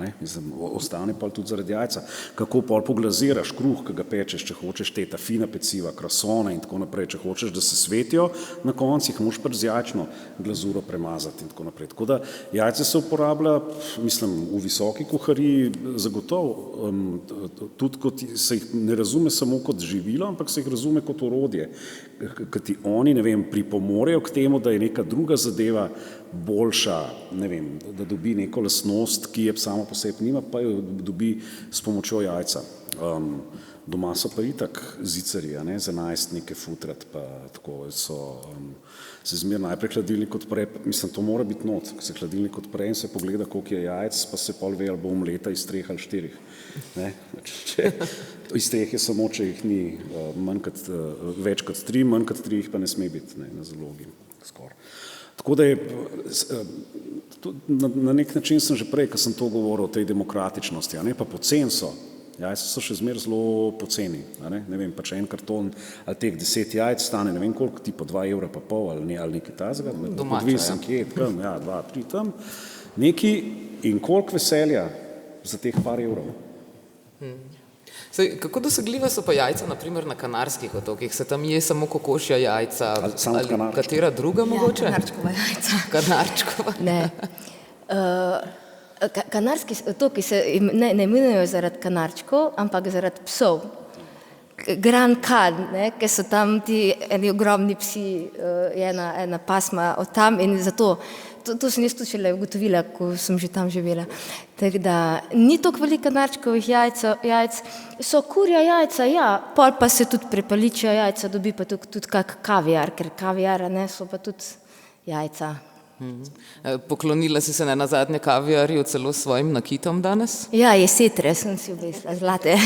ostane pol tudi zaradi jajca. Kako pol poglaziraš kruh, ko ga pečeš, če hočeš te ta fina peciva, krasone in tako naprej, če hočeš, da se svetijo, na koncih moš z jajčno glazuro premazati in tako naprej. Tako da jajce se uporablja, mislim, v visoki kuhariji zagotovo, tudi kot se jih ne razume samo kot živilo, ampak se jih razume kot orodje, ker ti oni, ne vem, pripomorejo k temu, da je neka druga zadeva boljša, ne vem, da dobi neko lastnost, ki je samo po sebi nima, pa jo dobi s pomočjo jajca. Doma so pa itak zicarji, a ne, za najstnike futrat, pa tako se zmer najprej hladilnik odpre, mislim, to mora biti not, ko se hladilnik odpre in se pogleda, koliko je jajc, pa se pol ve, ali bo omleta iz 3 ali 4. Ne? Iz 3 je samo, če jih ni več kot 3, manj kot 3 jih pa ne sme biti, ne, na zalogi skoraj. Tako da je, na nek način sem že prej, ko sem to govoril o tej demokratičnosti, a ne, pa poceni so. Jajca so še zmer zelo poceni, ne vem, pa če en karton ali teh 10 jajc stane, ne vem koliko, tipo 2,5 € ali nekaj tazga, odvisen kje, tam, ja, 2, 3 tam, neki in koliko veselja za teh par evrov. Sej, kako dosegljive so pa jajca, naprimer na Kanarskih otokih? Se tam je samo kokošja jajca ali katera druga mogoče? Ja, Kanarčkova jajca. Kanarčkova. Ne. Kanarski otoki se ne imenujejo zaradi kanarčkov, ampak zaradi psov. Gran Can, ker so tam ti eni ogromni psi, ena pasma od tam in zato, to sem jaz tudi šele ugotovila, ko sem že tam živela. Tako da ni toliko veliko kanarčkovih jajc, so kurja jajca, ja, pol pa se tudi prepaličja jajca, dobi pa tudi kak kaviar, ker kaviara so pa tudi jajca. Poklonila si se ne nazadnje kaviarju celo s svojim nakitom danes? Ja, jesetre sem si obesila, zlate.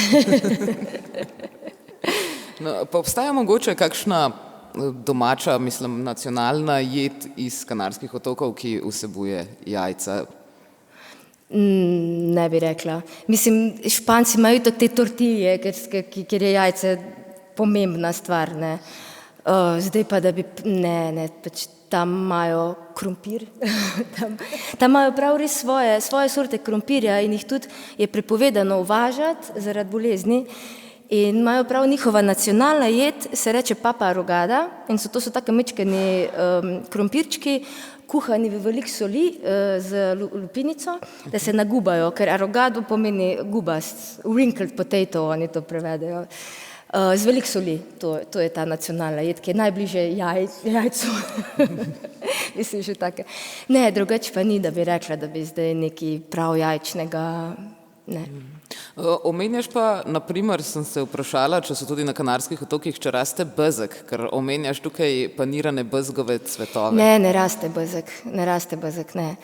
No, pa obstaja mogoče kakšna domača, mislim, nacionalna jed iz Kanarskih otokov, ki vsebuje jajca? Ne bi rekla. Mislim, Španci imajo tako te tortilje, ker je jajce pomembna stvar, ne. Zdaj pa, da bi, ne, pač tam imajo krompir, tam imajo prav res svoje sorte krompirja in jih tudi je prepovedano uvažati zaradi bolezni in imajo prav njihova nacionalna jed, se reče papa arrugada in to so take mečkani krompirčki, kuhani v veliko soli z lupinico, da se nagubajo, ker arrugado pomeni gubast, wrinkled potato, oni to prevedejo. Z veliko soli, to je ta nacionalna jed, ki je najbliže jajcu. Mislim, že take. Ne, drugače pa ni, da bi rekla, da bi zdaj nekaj prav jajčnega, ne. Omenjaš pa, naprimer, sem se vprašala, če so tudi na Kanarskih otokih, če raste bezeg, ker omenjaš tukaj panirane bezgove cvetove. Ne raste bezeg, ne.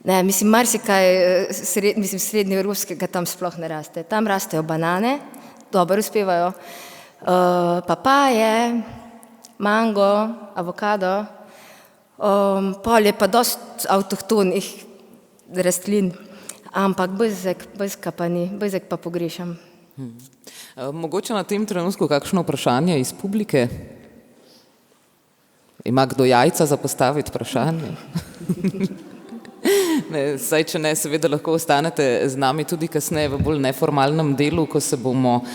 Ne, mislim, marsikaj, srednjeevropskega tam sploh ne raste. Tam rastejo banane, dobro uspevajo, papaje, mango, avokado, pol je pa dosti avtohtonih rastlin, ampak bezga pa ni, bezeg pa pogrešam. Mogoče na tem trenutku kakšno vprašanje iz publike? Ima kdo jajca za postaviti vprašanje? Saj, če ne, seveda lahko ostanete z nami tudi kasneje v bolj neformalnem delu, ko se bomo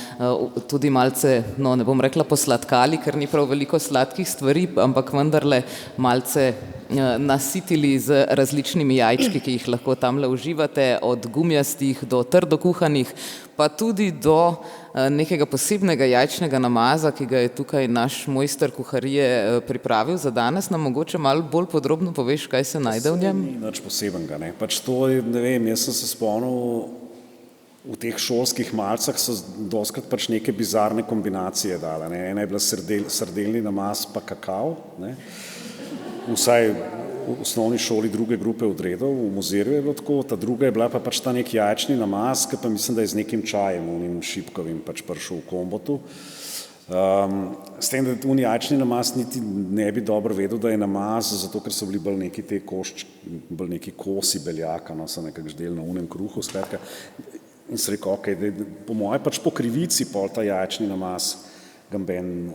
tudi malce, no, ne bom rekla posladkali, ker ni prav veliko sladkih stvari, ampak vendarle malce nasitili z različnimi jajčki, ki jih lahko tamle uživate, od gumijastih do trdo kuhanih, pa tudi do nekega posebnega jajčnega namaza, ki ga je tukaj naš mojster kuharije pripravil za danes. Nam mogoče malo bolj podrobno poveš, kaj se najde v njem? Ni nič posebenega, ne. Pač to je, ne vem, jaz sem se spomnil, v teh šolskih malcah so dostikrat pač neke bizarne kombinacije dale, ne. Ena je bila sardelni namaz pa kakao, ne. Vsaj v osnovni šoli druge grupe odredov, v Mozirju je bilo tako, ta druga je bila pa pač ta nek jajčni namaz, ki pa mislim, da je z nekim čajem, unim šipkovim pač prišel v kombotu. S tem, da un jajčni namaz niti ne bi dobro vedel, da je namaz, zato ker so bili bolj neki te bolj neki kosi beljaka, no, so nekako ždeli na unem kruhu, skratka. In sem rekel, okej, po moje pač po krivici pol ta jajčni namaz gamben,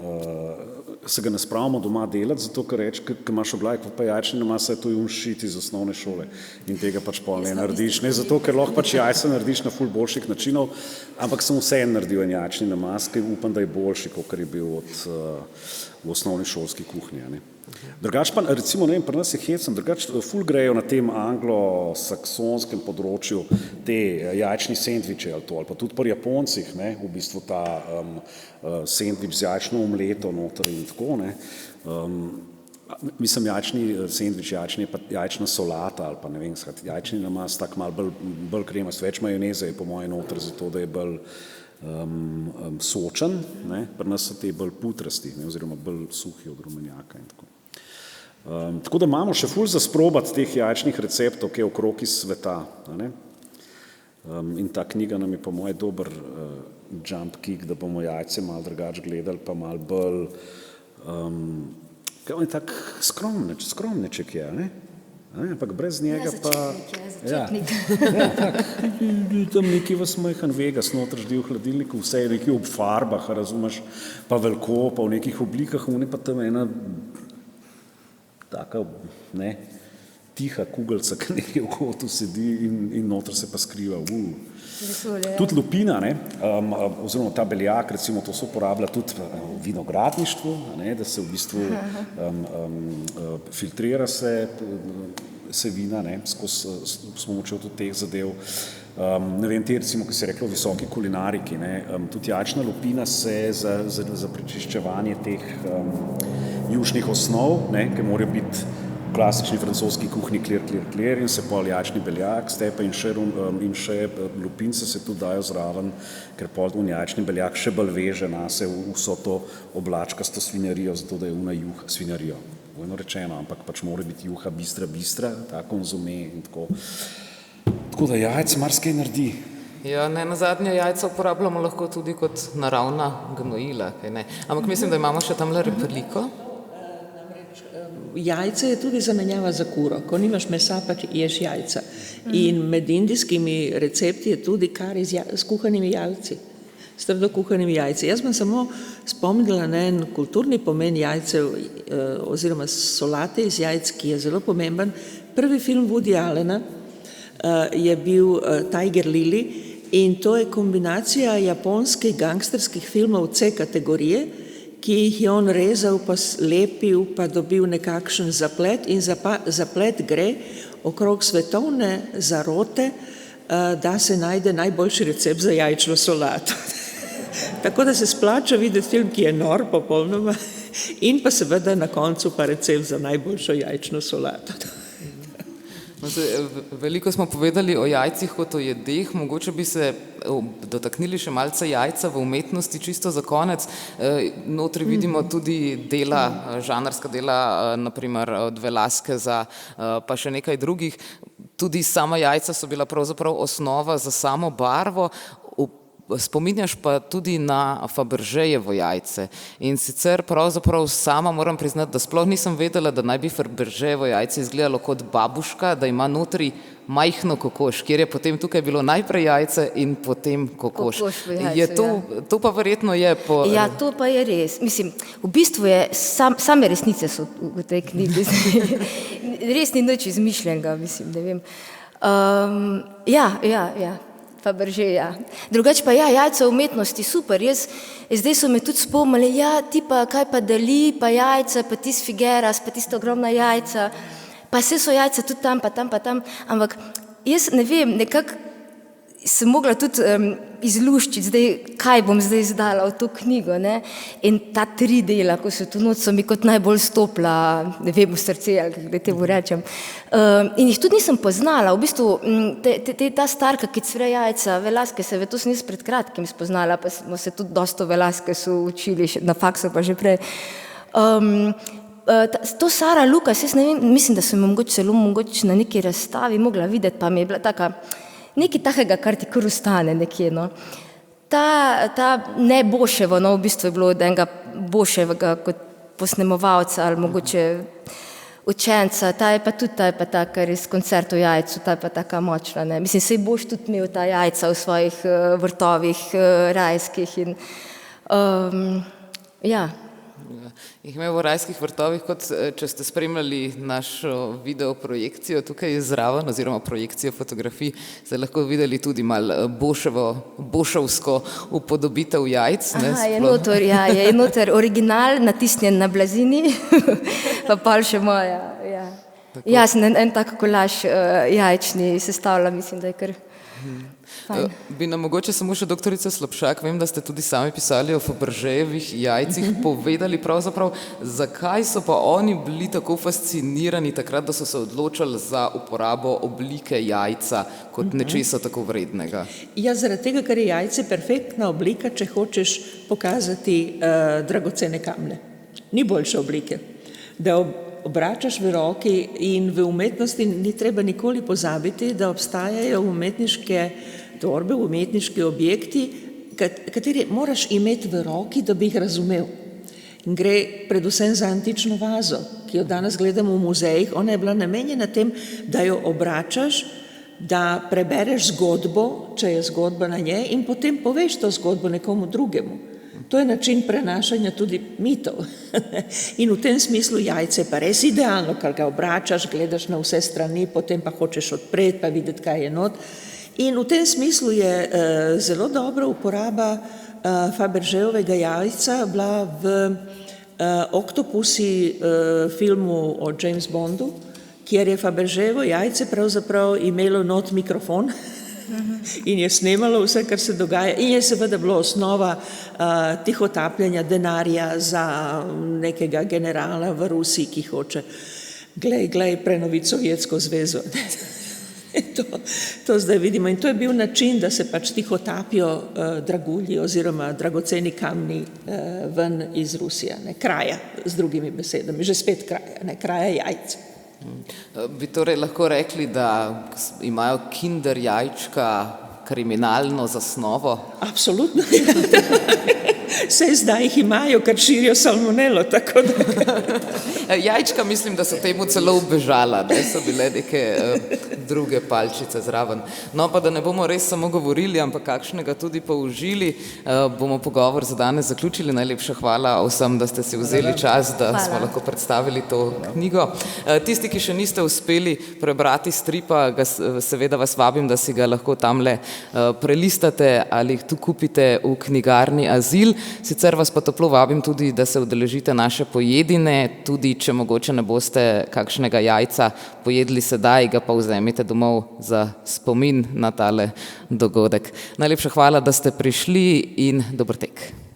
se ga ne spravimo doma delati, zato ker reči, ker imaš oblaj, kot pa jajčni namaz, saj to je un šit iz osnovne šole in tega pač pol ne narediš, ne zato, ker lahko pač jajca narediš na ful boljših načinov, ampak sem vseeno naredil en jajčni namaz, ki upam, da je boljši, kot je bil v osnovni šolski kuhinji, ne. Drugače pa, recimo, ne vem, pri nas je hecno, drugače ful grejo na tem anglosaksonskem področju te jajčni sendviče ali pa tudi pri Japoncih, ne, v bistvu ta sendvič z jajčno omleto noter in tako, ne. Mislim, jajčni sendvič, jajčna solata ali pa ne vem, jajčni namaz tak malo bolj kremast, več majoneze je po moje noter, zato da je bolj sočen, ne, pri nas so te bolj putrasti, ne, oziroma bolj suhi od rumenjaka in tako. Tako da imamo še ful za sprobati teh jajčnih receptov, ki je okrog iz sveta. Ne. In ta knjiga nam je po moje dober jump kick, da bomo jajce malo drugače gledali, pa malo bolj, kaj on je tak skromneček je, ne? Ampak brez njega pa... Začetnik. Tam neki vas majhen Vegas noter ždi v hladilniku, vse je neki ob farbah, razumeš, pa veliko, pa v nekih oblikah, on je pa tam ena taka, ne, tiha kugelca, ki nekje v kotu sedi in noter se pa skriva. Tudi lupina, ne, oziroma ta beljak, recimo to se uporablja tudi v vinogradništvu, ne, da se v bistvu filtrira se vina, ne, s pomočjo tudi teh zadev. Ne vem, te recimo, ki se je reklo v visoki kulinariki, ne, tudi jajčna lupina se za prečiščevanje teh jušnih osnov, ne, ki morajo biti v klasični francoski kuhinji kler in se pol jajčni beljak, stepe in še lupince se tudi dajo zraven, ker pol jajčni beljak še bolj veže nase vso to oblačkasto svinjarijo, zato da je juha svinjarijo. Vojno rečeno, ampak pač mora biti juha bistra, ta konzume in tako. Tako da jajc marsikaj naredi. Ja, ne, nazadnje jajca uporabljamo lahko tudi kot naravna gnojila, kaj ne. Ampak mislim, da imamo še tamle repeliko. Jajce je tudi zamenjava za kuro. Ko nimaš mesa, pa ješ jajca. In med indijskimi recepti je tudi kari s kuhanimi jajci. S trdo kuhanimi jajci. Jaz bom samo spomnila na en kulturni pomen jajcev oziroma solate iz jajc, ki je zelo pomemben. Prvi film Woody Allena je bil Tiger Lily in to je kombinacija japonskih gangsterskih filmov C kategorije, ki jih je on rezal, pa lepil, pa dobil nekakšen zaplet in zaplet gre okrog svetovne zarote, da se najde najboljši recept za jajčno solato. Tako da se splača videti film, ki je nor popolnoma in pa seveda na koncu pa recept za najboljšo jajčno solato. Veliko smo povedali o jajcih kot o jedeh, mogoče bi se dotaknili še malce jajca v umetnosti, čisto za konec. Notri vidimo tudi dela, žanrska dela, naprimer od Velázqueza, pa še nekaj drugih. Tudi sama jajca so bila pravzaprav osnova za samo barvo. Spominjaš pa tudi na Fabergéjevo jajce in sicer pravzaprav sama moram priznati, da sploh nisem vedela, da naj bi Fabergéjevo jajce izgledalo kot babuška, da ima notri majhno kokoš, kjer je potem tukaj bilo najprej jajce in potem kokoš. To pa verjetno je po... Ja, to pa je res. Mislim, v bistvu je, same resnice so v tej knjigi. Res ni nič izmišljenega, mislim, ne vem. Ja. Fabergé, ja. Drugače pa ja, jajca v umetnosti, super. Zdaj so me tudi spomnili, ja, ti pa kaj pa Dalí, pa jajca, pa tisti Figueras, pa tista ogromna jajca, pa vse so jajca tudi tam, pa tam, ampak jaz ne vem, nekako sem mogla tudi izluščiti zdaj, kaj bom zdaj izdala v to knjigo, ne, in ta 3 dela, ko so tu noč, so mi kot najbolj stopla, ne vem, v srce, ali kako temu rečem. In jih tudi nisem poznala, v bistvu ta starka, ki cvre jajca, Velázquezove, to sem jaz pred kratkim spoznala, pa smo se tudi dosto Velázquezu učili, na faksu pa že prej. To Sara Lucas, jaz ne vem, mislim, da sem mogoče na neki razstavi mogla videti, pa mi je bila taka, nekaj takega, kar ti kar ostane nekje, no. Ta ne Boševo, no, v bistvu je bilo od enega Boševega kot posnemovalca ali mogoče učenca, ta je pa taka res koncert o jajcu, ta je pa taka močna, ne. Mislim, saj Boš tudi imel ta jajca v svojih vrtovih rajskih in ja. Jih imel v rajskih vrtovih, kot če ste spremljali našo video projekcijo tukaj zraven, oziroma projekcijo fotografij, ste lahko videli tudi malo boševsko upodobitev jajc. Je noter original natisnjen na blazini, pa pol še moja. Ja, sem en tak kolaž jajčni sestavila, mislim, da je kar Bi nam mogoče samo še doktorica Slapšak, vem, da ste tudi sami pisali o Fabergéjevih jajcih, povedali pravzaprav, zakaj so pa oni bili tako fascinirani takrat, da so se odločali za uporabo oblike jajca kot nečesa tako vrednega? Ja, zaradi tega, ker je jajce perfektna oblika, če hočeš pokazati dragocene kamne. Ni boljše oblike. Da obračaš v roki in v umetnosti ni treba nikoli pozabiti, da obstajajo umetniške torbe, umetniški objekti, kateri moraš imeti v roki, da bi jih razumel. In gre predvsem za antično vazo, ki jo danes gledamo v muzejih. Ona je bila namenjena tem, da jo obračaš, da prebereš zgodbo, če je zgodba na njej, in potem poveš to zgodbo nekomu drugemu. To je način prenašanja tudi mitov. In v tem smislu jajce pa res idealno, ker ga obračaš, gledaš na vse strani, potem pa hočeš odpreti, pa videti, kaj je not. In v tem smislu je zelo dobra uporaba Fabergéjevega jajca bila v Oktopusi filmu o James Bondu, kjer je Fabergéjevo jajce pravzaprav imelo not mikrofon in je snemalo vse, kar se dogaja. In je seveda bilo osnova tihotapljanja denarja za nekega generala v Rusiji, ki hoče glej, prenoviti Sovjetsko zvezo. To zdaj vidimo. In to je bil način, da se pač tihotapijo dragulji oziroma dragoceni kamni ven iz Rusije, kraja, z drugimi besedami, že spet kraja jajc. Bi torej lahko rekli, da imajo kinder jajčka kriminalno zasnovo? Absolutno. Saj zdaj jih imajo, ker širijo salmonelo, tako da... Jajčka mislim, da so temu celo ubežala, da so bile neke druge palčice zraven. No, pa da ne bomo res samo govorili, ampak kakšnega tudi použili, bomo pogovor za danes zaključili. Najlepša hvala vsem, da ste si vzeli čas, da smo lahko predstavili to knjigo. Tisti, ki še niste uspeli prebrati stripa, seveda vas vabim, da si ga lahko tamle prelistate ali jih tu kupite v knjigarni Azil. Sicer vas pa toplo vabim tudi, da se udeležite naše pojedine, tudi če mogoče ne boste kakšnega jajca pojedli sedaj, ga pa vzemite domov za spomin na tale dogodek. Najlepša hvala, da ste prišli in dober tek.